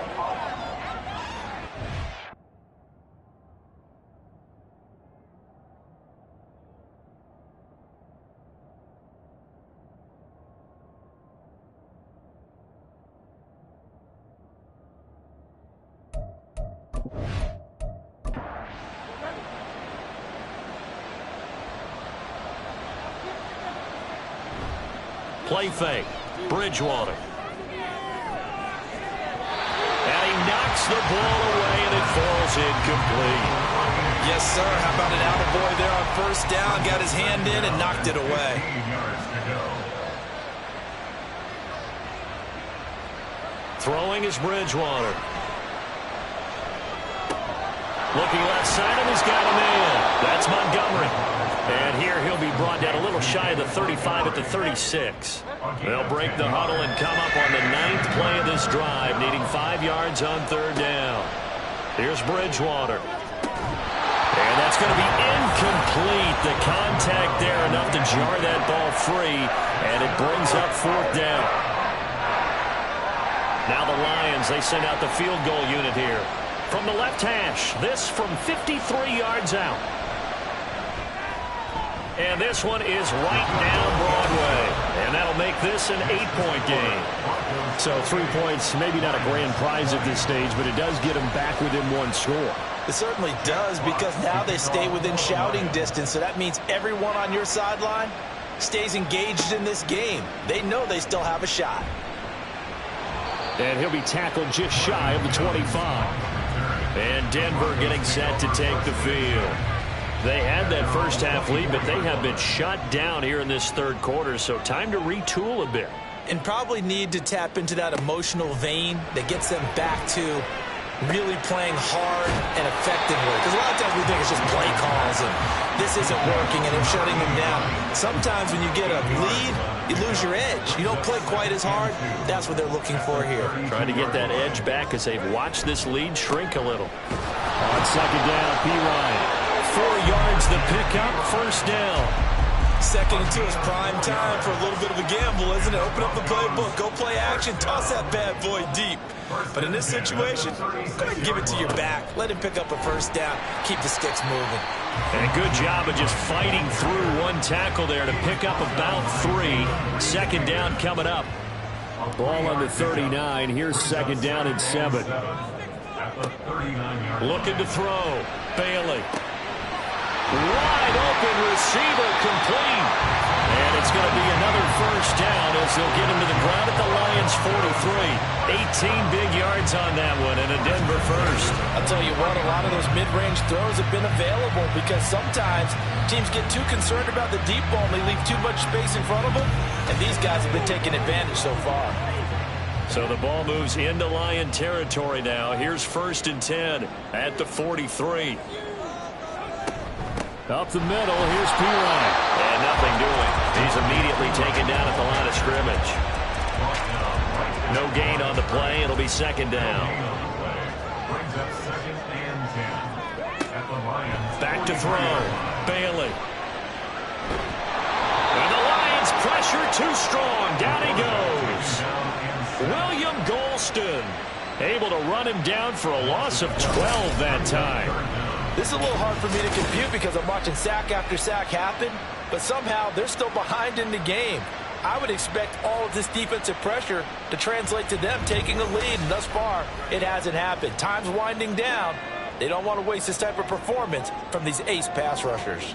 S2: Play fake. Bridgewater. And he knocks the ball away, and it falls incomplete.
S3: Yes, sir. How about an attaboy there on first down? Got his hand in and knocked it away.
S2: Throwing is Bridgewater. Looking left side, and he's got him in. That's Montgomery. And here he'll be brought down a little shy of the 35 at the 36. They'll break the huddle and come up on the 9th play of this drive, needing 5 yards on 3rd down. Here's Bridgewater. And that's going to be incomplete. The contact there enough to jar that ball free, and it brings up 4th down. Now the Lions, they send out the field goal unit here. From the left hash, this from 53 yards out. And this one is right down Broadway. And that'll make this an 8-point game.
S5: So 3 points, maybe not a grand prize at this stage, but it does get them back within 1 score.
S3: It certainly does, because now they stay within shouting distance. So that means everyone on your sideline stays engaged in this game. They know they still have a shot.
S5: And he'll be tackled just shy of the 25.
S2: And Denver getting set to take the field. They had that first half lead, but they have been shut down here in this 3rd quarter, so time to retool a bit.
S3: And probably need to tap into that emotional vein that gets them back to really playing hard and effectively. Because a lot of times we think it's just play calls and this isn't working and they're shutting them down. Sometimes when you get a lead, you lose your edge. You don't play quite as hard. That's what they're looking for here.
S2: Trying to get that edge back as they've watched this lead shrink a little.
S5: On 2nd down, P. Ryan.
S2: 4 yards to pick up, 1st down.
S3: 2nd and 2 is prime time for a little bit of a gamble, isn't it? Open up the playbook, go play action, toss that bad boy deep. But in this situation, go ahead and give it to your back. Let him pick up a 1st down. Keep the sticks moving.
S2: And a good job of just fighting through one tackle there to pick up about 3. 2nd down coming up.
S5: Ball on the 39. Here's 2nd down and 7.
S2: Looking to throw. Bailey. Wide open receiver, complete. And it's going to be another 1st down as they'll get him to the ground at the Lions 43. 18 big yards on that one and a Denver 1st.
S3: I'll tell you what, a lot of those mid-range throws have been available because sometimes teams get too concerned about the deep ball and they leave too much space in front of them. And these guys have been taking advantage so far.
S2: So the ball moves into Lion territory now. Here's 1st and 10 at the 43.
S5: Up the middle, here's P. Ryan.
S2: And nothing doing. He's immediately taken down at the line of scrimmage. No gain on the play. It'll be 2nd down. Back to throw. Bailey. And the Lions pressure too strong. Down he goes. William Golston able to run him down for a loss of 12 that time.
S3: This is a little hard for me to compute because I'm watching sack after sack happen, but somehow they're still behind in the game. I would expect all of this defensive pressure to translate to them taking a lead, and thus far, it hasn't happened. Time's winding down. They don't want to waste this type of performance from these ace pass rushers.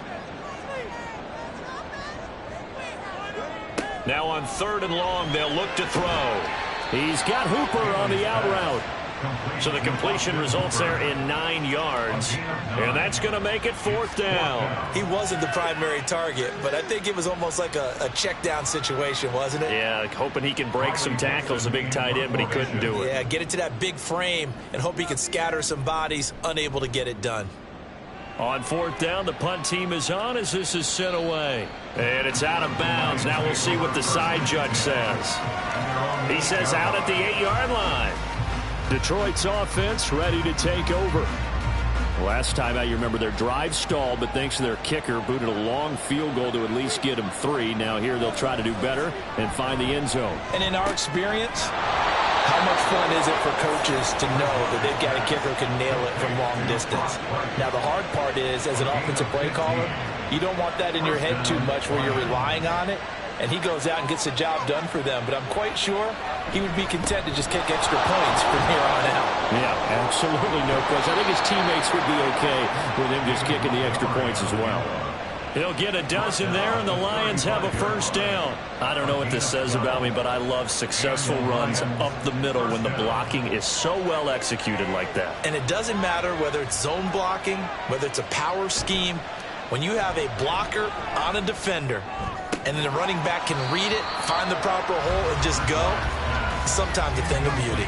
S2: Now on 3rd and long, they'll look to throw.
S5: He's got Hooper on the out route.
S2: So the completion results there in 9 yards. And that's going to make it 4th down.
S3: He wasn't the primary target, but I think it was almost like a check down situation, wasn't it?
S2: Yeah, hoping he can break some tackles, a big tight end, but he couldn't do it.
S3: Yeah, get it to that big frame and hope he can scatter some bodies, unable to get it done.
S2: On fourth down, the punt team is on as this is sent away. And it's out of bounds. Now we'll see what the side judge says. He says out at the 8-yard line.
S5: Detroit's offense ready to take over. Last time out, you remember their drive stalled, but thanks to their kicker, booted a long field goal to at least get them 3. Now here they'll try to do better and find the end zone.
S3: And in our experience, how much fun is it for coaches to know that they've got a kicker who can nail it from long distance? Now, the hard part is, as an offensive play caller, you don't want that in your head too much where you're relying on it, and he goes out and gets the job done for them. But I'm quite sure he would be content to just kick extra points from here on out.
S5: Yeah, absolutely no question. I think his teammates would be okay with him just kicking the extra points as well.
S2: He'll get a dozen there, and the Lions have a first down. I don't know what this says about me, but I love successful runs up the middle when the blocking is so well executed like that.
S3: And it doesn't matter whether it's zone blocking, whether it's a power scheme. When you have a blocker on a defender, and then the running back can read it, find the proper hole, and just go, sometimes a thing of beauty.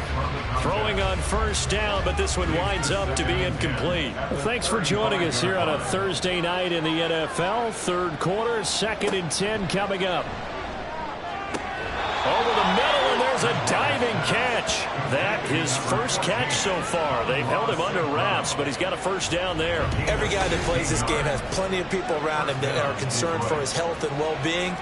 S2: Throwing on first down, but this one winds up to be incomplete.
S5: Well, thanks for joining us here on a Thursday night in the NFL. Third quarter, 2nd and 10 coming up.
S2: Over the middle, and there's a diving catch. That his first catch so far. They've held him under wraps, but he's got a first down there.
S3: Every guy that plays this game has plenty of people around him that are concerned for his health and well-being.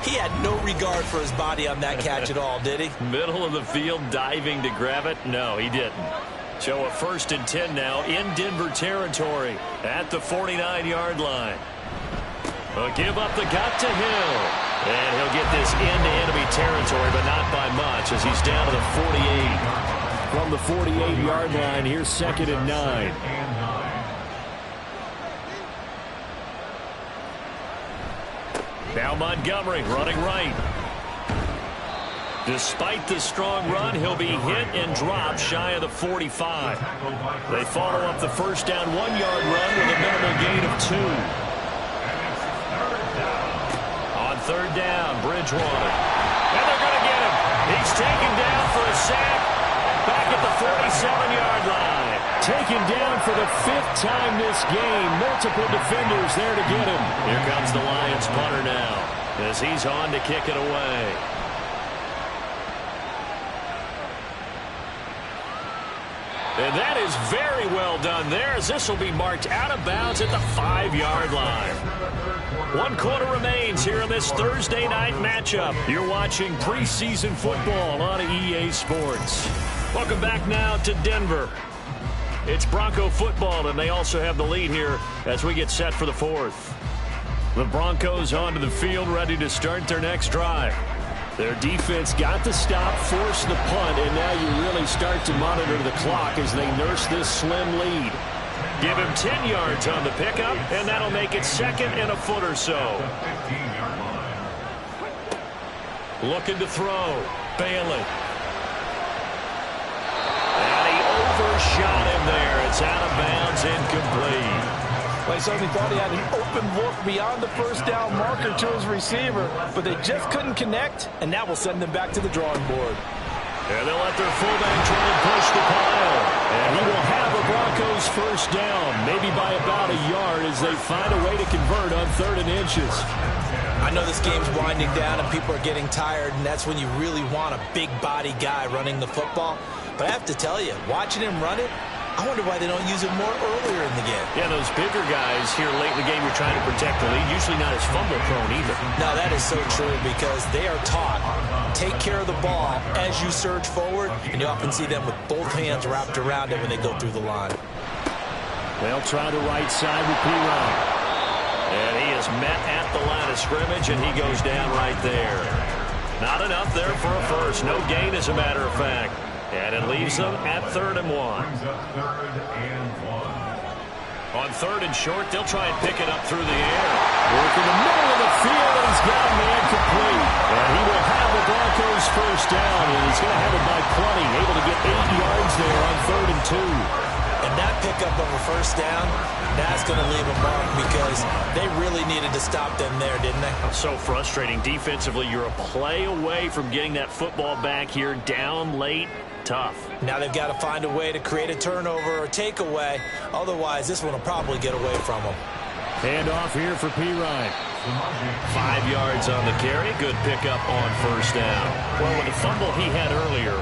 S3: He had no regard for his body on that catch at all, did he?
S2: Middle of the field, diving to grab it? No, he didn't. So a 1st and 10 now in Denver territory at the 49-yard line. A give up the gut to Hill. And he'll get this into enemy territory, but not by much as he's down to the 48.
S5: From the 48-yard line, here's 2nd and 9.
S2: Now Montgomery running right. Despite the strong run, he'll be hit and dropped shy of the 45. They follow up the first down 1-yard run with a minimal gain of 2. On third down, Bridgewater. And they're going to get him. He's taken down for a sack back at the 47-yard line.
S5: Taken down for the 5th time this game. Multiple defenders there to get him.
S2: Here comes the Lions punter now as he's on to kick it away. And that is very well done there as this will be marked out of bounds at the 5-yard line. 1 quarter remains here in this Thursday night matchup. You're watching preseason football on EA Sports. Welcome back now to Denver. It's Bronco football, and they also have the lead here as we get set for the 4th. The Broncos onto the field, ready to start their next drive.
S5: Their defense got the stop, forced the punt, and now you really start to monitor the clock as they nurse this slim lead.
S2: Give him 10 yards on the pickup, and that'll make it 2nd and a foot or so. Looking to throw. Bailey. And he overshot him there. It's out of bounds, incomplete.
S3: Well, he certainly thought he had an open look beyond the first down marker to his receiver, but they just couldn't connect, and that will send them back to the drawing board.
S2: And they'll let their fullback try and push the pile.
S5: And he will have a Broncos first down, maybe by about a yard as they find a way to convert on 3rd and inches.
S3: I know this game's winding down and people are getting tired, and that's when you really want a big body guy running the football. But I have to tell you, watching him run it, I wonder why they don't use it more earlier in the game.
S2: Yeah, those bigger guys here late in the game, you're trying to protect the lead. Usually not as fumble prone either.
S3: No, that is so true because they are taught, take care of the ball as you surge forward, and you often see them with both hands wrapped around it when they go through the line.
S5: They'll try the right side with P-Ron.
S2: And he is met at the line of scrimmage, and he goes down right there. Not enough there for a first. No gain, as a matter of fact. And it leaves them at 3rd and 1. On 3rd and short, they'll try and pick it up through the air.
S5: Work in the middle of the field, and he's got a man complete. And he will have the Broncos first down, and he's going to have it by plenty. Able to get 8 yards there on 3rd and 2.
S3: And that pickup of a first down, that's going to leave a mark because they really needed to stop them there, didn't they?
S2: So frustrating. Defensively, you're a play away from getting that football back here down late. tough.
S7: Now they've got to find a way to create a turnover or takeaway. Otherwise, this one will probably get away from them.
S5: Hand off here for Perine.
S2: 5 yards on the carry. Good pickup on first down. Well, with the fumble he had earlier,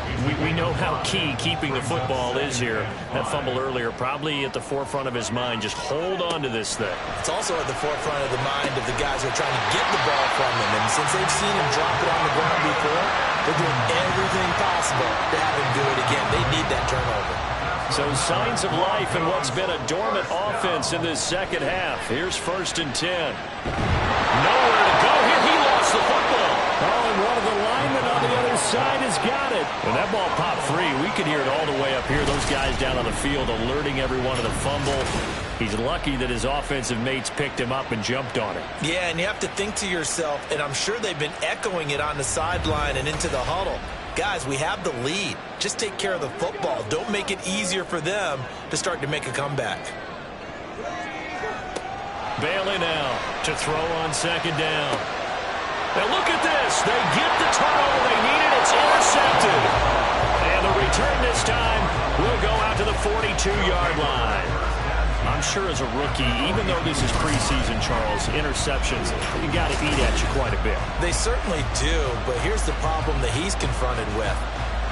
S2: we know how key keeping the football is here. That fumble earlier probably at the forefront of his mind. Just hold on to this thing.
S7: It's also at the forefront of the mind of the guys who are trying to get the ball from him. And since they've seen him drop it on the ground before, they're doing everything possible to have him do it again. They need that turnover.
S2: So signs of life in what's been a dormant offense in this second half. Here's 1st and 10. Nowhere to go here. He lost the football.
S5: Oh, and one of the linemen on the other side has got it.
S2: When that ball popped free, we could hear it all the way up here. Those guys down on the field alerting everyone of the fumble. He's lucky that his offensive mates picked him up and jumped on it.
S7: Yeah, and you have to think to yourself, and I'm sure they've been echoing it on the sideline and into the huddle. Guys, we have the lead. Just take care of the football. Don't make it easier for them to start to make a comeback.
S2: Bailey now to throw on 2nd down. Now look at this. They get the turnover they needed. It's intercepted. And the return this time will go out to the 42-yard line. I'm sure as a rookie, even though this is preseason, Charles, interceptions, you got to eat at you quite a bit.
S7: They certainly do, but here's the problem that he's confronted with.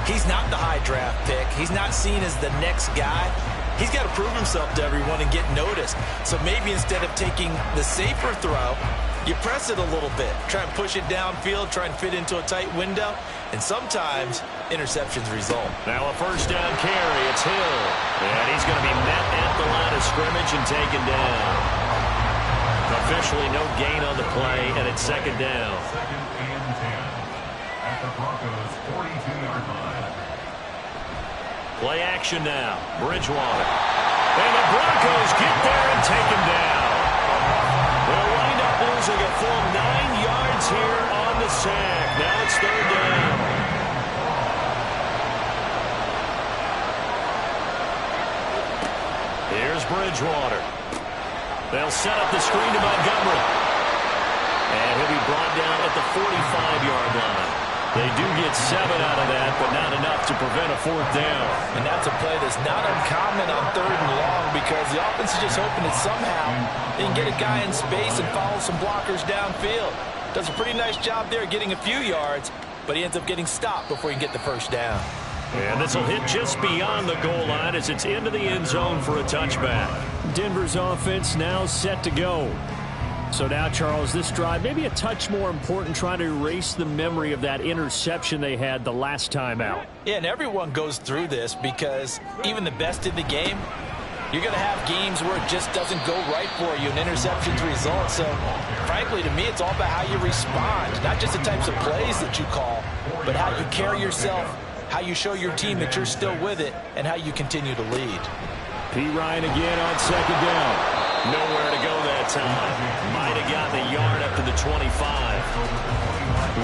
S7: He's not the high draft pick. He's not seen as the next guy. He's got to prove himself to everyone and get noticed. So maybe instead of taking the safer throw, you press it a little bit. Try and push it downfield, try and fit into a tight window, and sometimes interceptions result.
S2: Now a 1st down carry. It's Hill. And he's going to be met at the line of scrimmage and taken down. Officially no gain on the play, and it's 2nd down.
S4: 2nd and 10 at the Broncos' 42-yard line.
S2: Play action now. Bridgewater. And the Broncos get there and take him down. They'll wind up losing a full 9 yards here on the sack. Now it's 3rd down. Here's Bridgewater. They'll set up the screen to Montgomery. And he'll be brought down at the 45-yard line. They do get 7 out of that, but not enough to prevent a 4th down.
S7: And that's a play that's not uncommon on 3rd and long because the offense is just hoping that somehow they can get a guy in space and follow some blockers downfield. Does a pretty nice job there getting a few yards, but he ends up getting stopped before he can get the 1st down.
S2: And this will hit just beyond the goal line as it's into the end zone for a touchback.
S5: Denver's offense now set to go. So now, Charles, this drive maybe a touch more important, trying to erase the memory of that interception they had the last time out.
S7: Yeah, and everyone goes through this because even the best in the game, you're going to have games where it just doesn't go right for you and interceptions result. So, frankly, to me, it's all about how you respond, not just the types of plays that you call, but how you carry yourself, how you show your team that you're still with it, and how you continue to lead.
S5: Perine again on 2nd down.
S2: Nowhere to go that time. Might have gotten a yard up to the 25.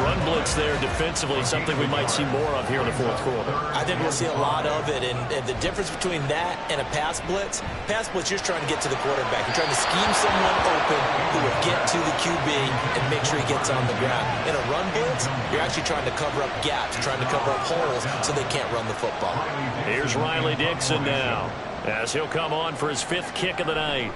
S2: Run blitz there defensively, something we might see more of here in the 4th quarter.
S7: I think we'll see a lot of it, and the difference between that and a pass blitz, you're just trying to get to the quarterback. You're trying to scheme someone open who will get to the QB and make sure he gets on the ground. In a run blitz, you're actually trying to cover up gaps, trying to cover up holes so they can't run the football.
S2: Here's Riley Dixon now, as he'll come on for his 5th kick of the night.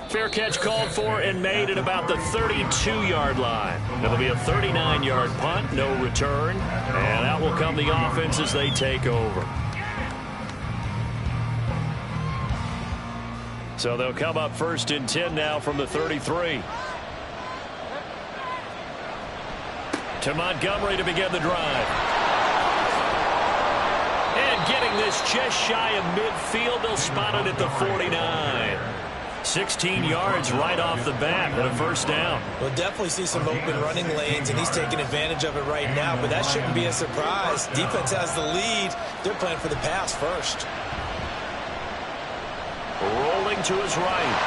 S2: Fair catch called for and made at about the 32-yard line. It'll be a 39-yard punt, no return, and out will come the offense as they take over. So they'll come up 1st and 10 now from the 33. To Montgomery to begin the drive. And getting this just shy of midfield, they'll spot it at the 49. 16 yards right off the bat and a 1st down.
S7: We'll definitely see some open running lanes, and he's taking advantage of it right now, but that shouldn't be a surprise. Defense has the lead. They're playing for the pass first.
S2: Rolling to his right.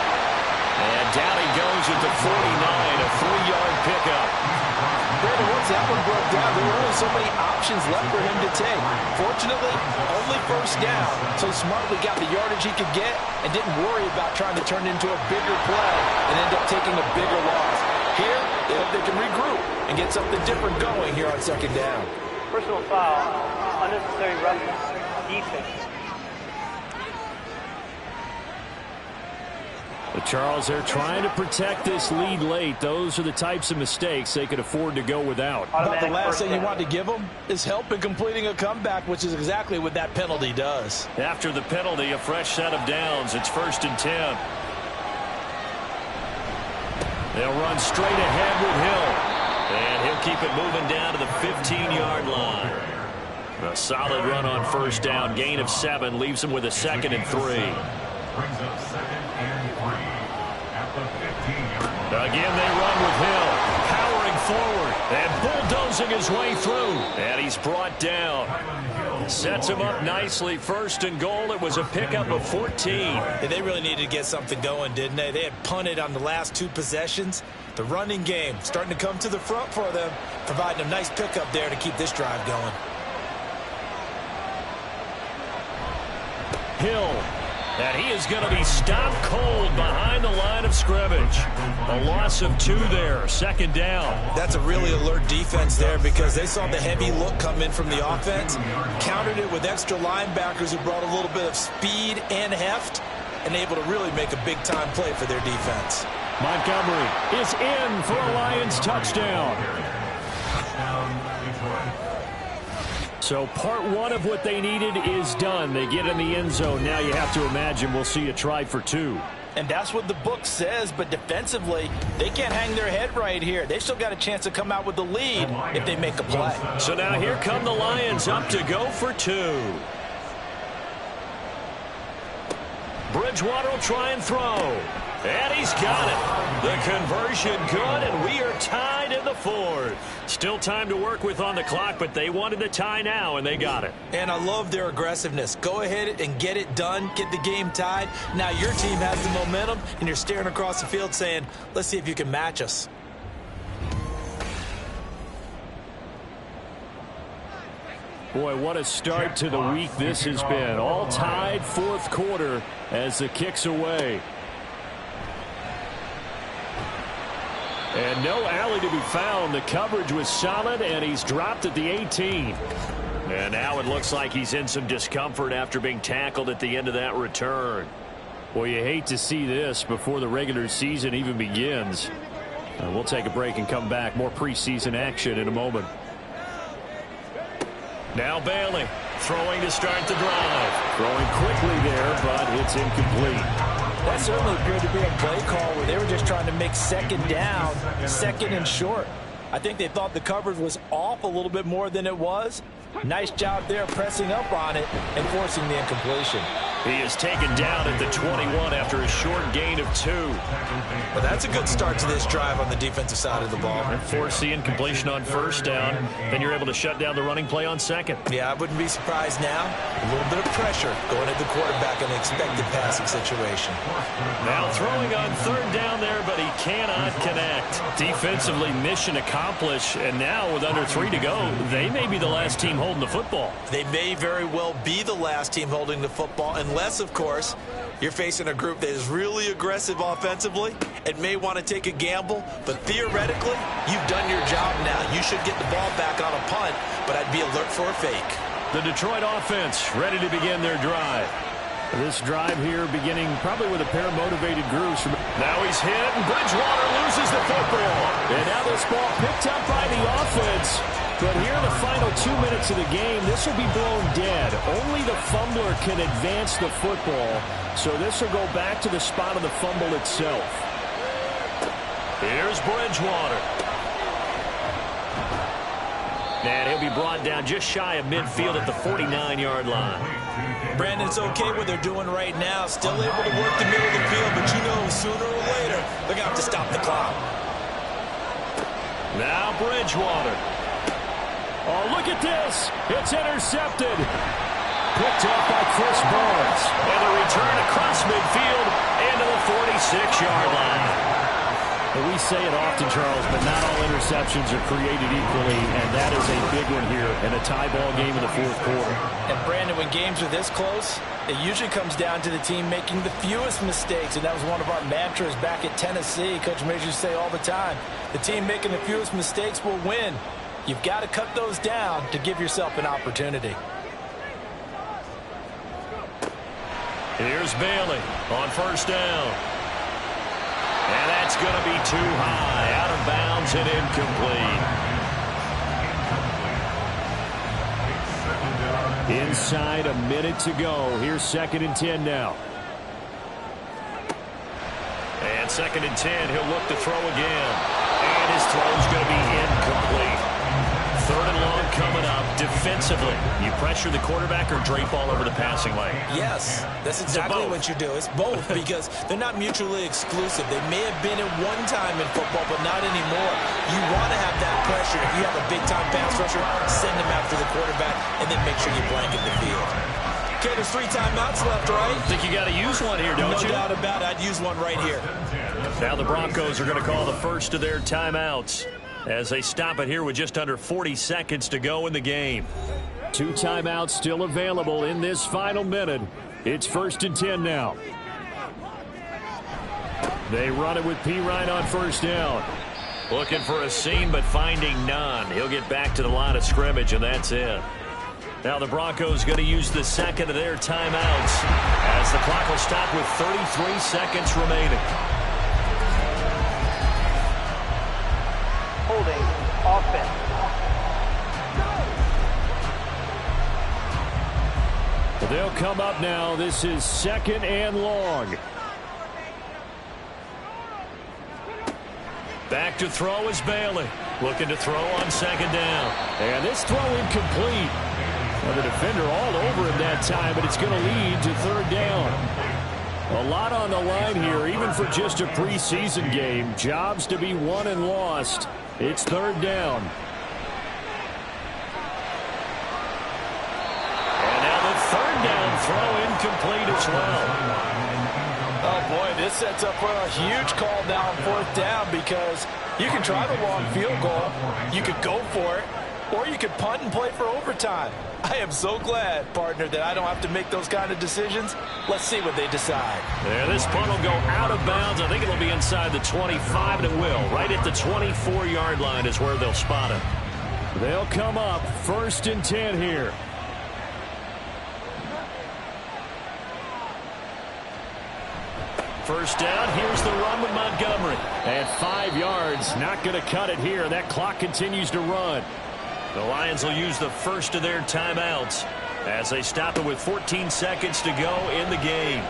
S2: And down he goes at the 49, a 3-yard pickup.
S7: Brandon, once that one broke down, there were only so many options left for him to take. Fortunately, only 1st down, so he smartly got the yardage he could get and didn't worry about trying to turn it into a bigger play and end up taking a bigger loss.
S3: Here, they hope they can regroup and get something different going here on second down.
S8: Personal foul, unnecessary roughness, defense.
S5: But Charles, they're trying to protect this lead late. Those are the types of mistakes they could afford to go without.
S3: About the last thing you want to give them is help in completing a comeback, which is exactly what that penalty does.
S2: After the penalty, a fresh set of downs. It's 1st and 10. They'll run straight ahead with Hill. And he'll keep it moving down to the 15-yard line. A solid run on 1st down. Gain of 7 leaves him with a 2nd and 3.
S4: Brings up 2nd and 3 at the 15-yard line.
S2: Again, they run with Hill. Powering forward and bulldozing his way through. And he's brought down. Sets him up nicely. 1st and goal. It was a pickup of 14.
S7: And they really needed to get something going, didn't they? They had punted on the last 2 possessions. The running game starting to come to the front for them, providing a nice pickup there to keep this drive going.
S2: Hill. And he is going to be stopped cold behind the line of scrimmage. A loss of 2 there. 2nd down.
S7: That's a really alert defense there because they saw the heavy look come in from the offense, countered it with extra linebackers who brought a little bit of speed and heft, and able to really make a big-time play for their defense.
S5: Montgomery is in for a Lions touchdown. So part 1 of what they needed is done. They get in the end zone. Now you have to imagine we'll see a try for 2.
S3: And that's what the book says, but defensively, they can't hang their head right here. They've still got a chance to come out with the lead if they make a play.
S2: So now here come the Lions up to go for 2. Bridgewater will try and throw. And he's got it. The conversion good, and we are tied in the 4th. Still time to work with on the clock, but they wanted the tie now, and they got it.
S7: And I love their aggressiveness. Go ahead and get it done. Get the game tied. Now your team has the momentum, and you're staring across the field saying, let's see if you can match us.
S5: Boy, what a start to the week this has been. All tied 4th quarter as the kick's away. And no alley to be found. The coverage was solid, and he's dropped at the 18.
S2: And now it looks like he's in some discomfort after being tackled at the end of that return.
S5: Well, you hate to see this before the regular season even begins. We'll take a break and come back. More preseason action in a moment.
S2: Now Bailey throwing to start the drive.
S5: Throwing quickly there, but it's incomplete.
S3: That certainly appeared to be a play call where they were just trying to make 2nd down, 2nd and short. I think they thought the coverage was off a little bit more than it was. Nice job there pressing up on it and forcing the incompletion.
S2: He is taken down at the 21 after a short gain of 2.
S7: Well, that's a good start to this drive on the defensive side of the ball.
S2: And force the incompletion on 1st down. Then you're able to shut down the running play on 2nd.
S7: Yeah, I wouldn't be surprised now. A little bit of pressure going at the quarterback in an expected passing situation.
S2: Now throwing on 3rd down there, but he cannot connect.
S5: Defensively, mission accomplished. And now with under 3 to go, they may be the last team holding the football.
S7: They may very well be the last team holding the football, unless, of course, you're facing a group that is really aggressive offensively and may want to take a gamble. But theoretically, you've done your job now. You should get the ball back on a punt, but I'd be alert for a fake.
S5: The Detroit offense ready to begin their drive. This drive here beginning probably with a pair of motivated groups.
S2: Now he's hit, and Bridgewater loses the football.
S5: And now this ball picked up by the offense. But here in the final 2 minutes of the game, this will be blown dead. Only the fumbler can advance the football. So this will go back to the spot of the fumble itself.
S2: Here's Bridgewater. And he'll be brought down just shy of midfield at the 49-yard line.
S7: Brandon, it's okay what they're doing right now. Still able to work the middle of the field, but you know sooner or later they're going to have to stop the clock.
S2: Now Bridgewater.
S5: Oh, look at this. It's intercepted. Picked up by Chris Barnes.
S2: And the return across midfield into the 46-yard line.
S5: And we say it often, Charles, but not all interceptions are created equally, and that is a big one here in a tie ball game in the fourth quarter.
S3: And, Brandon, when games are this close, it usually comes down to the team making the fewest mistakes, and that was one of our mantras back at Tennessee. Coach Major used to say all the time, the team making the fewest mistakes will win. You've got to cut those down to give yourself an opportunity.
S2: Here's Bailey on first down. And that's going to be too high, out of bounds and incomplete.
S5: Inside a minute to go. Here's 2nd and 10 now.
S2: And 2nd and 10, he'll look to throw again. And his throw's going to be incomplete. 3rd and long coming up. Defensively, you pressure the quarterback or drape all over the passing lane?
S7: Yes, that's exactly what you do. It's both because they're not mutually exclusive. They may have been at one time in football, but not anymore. You want to have that pressure. If you have a big-time pass rusher, send them after the quarterback, and then make sure you blanket the field. Okay, there's 3 timeouts left, right?
S2: I think you got to use one here, don't you?
S7: No doubt about it. I'd use one right here.
S2: Now the Broncos are going to call the first of their timeouts as they stop it here with just under 40 seconds to go in the game.
S5: 2 timeouts still available in this final minute. It's 1st and 10 now. They run it with Pirine on first down.
S2: Looking for a seam, but finding none. He'll get back to the line of scrimmage, and that's it. Now the Broncos going to use the 2nd of their timeouts as the clock will stop with 33 seconds remaining.
S8: Holding offense.
S5: They'll come up now. This is 2nd and long.
S2: Back to throw is Bailey. Looking to throw on 2nd down.
S5: And this throw incomplete. Well, the defender all over him that time, but it's going to lead to 3rd down. A lot on the line here, even for just a preseason game. Jobs to be won and lost. It's 3rd down.
S2: And now the 3rd down throw incomplete as well.
S3: Oh, boy, this sets up for a huge call now on 4th down because you can try the long field goal, you could go for it, or you could punt and play for overtime. I am so glad, partner, that I don't have to make those kind of decisions. Let's see what they decide.
S2: Yeah, this punt will go out of bounds. I think it'll be inside the 25, and it will. Right at the 24-yard line is where they'll spot it.
S5: They'll come up 1st and 10 here.
S2: First down, here's the run with Montgomery.
S5: At 5 yards, not going to cut it here. That clock continues to run.
S2: The Lions will use the first of their timeouts as they stop it with 14 seconds to go in the game.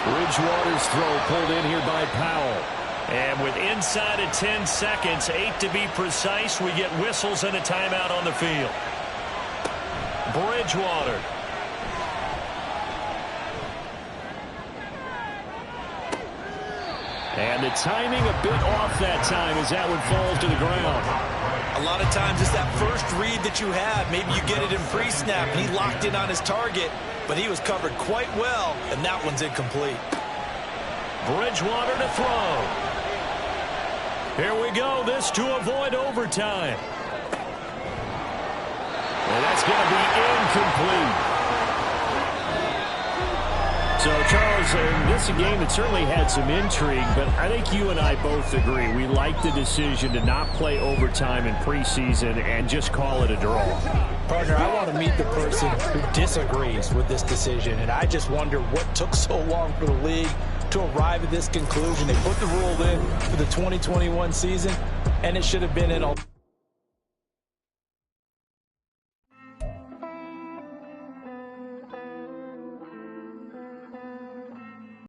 S5: Bridgewater's throw pulled in here by Powell.
S2: And with inside of 10 seconds, 8 to be precise, we get whistles and a timeout on the field. Bridgewater.
S5: And the timing a bit off that time as that one falls to the ground.
S7: A lot of times it's that first read that you have. Maybe you get it in pre-snap. He locked in on his target, but he was covered quite well, and that one's incomplete.
S2: Bridgewater to throw. Here we go. This to avoid overtime.
S5: And that's going to be incomplete. So, Charles, this is a game that certainly had some intrigue, but I think you and I both agree. We like the decision to not play overtime in preseason and just call it a draw.
S3: Partner, I want to meet the person who disagrees with this decision, and I just wonder what took so long for the league to arrive at this conclusion. They put the rule in for the 2021 season, and it should have been in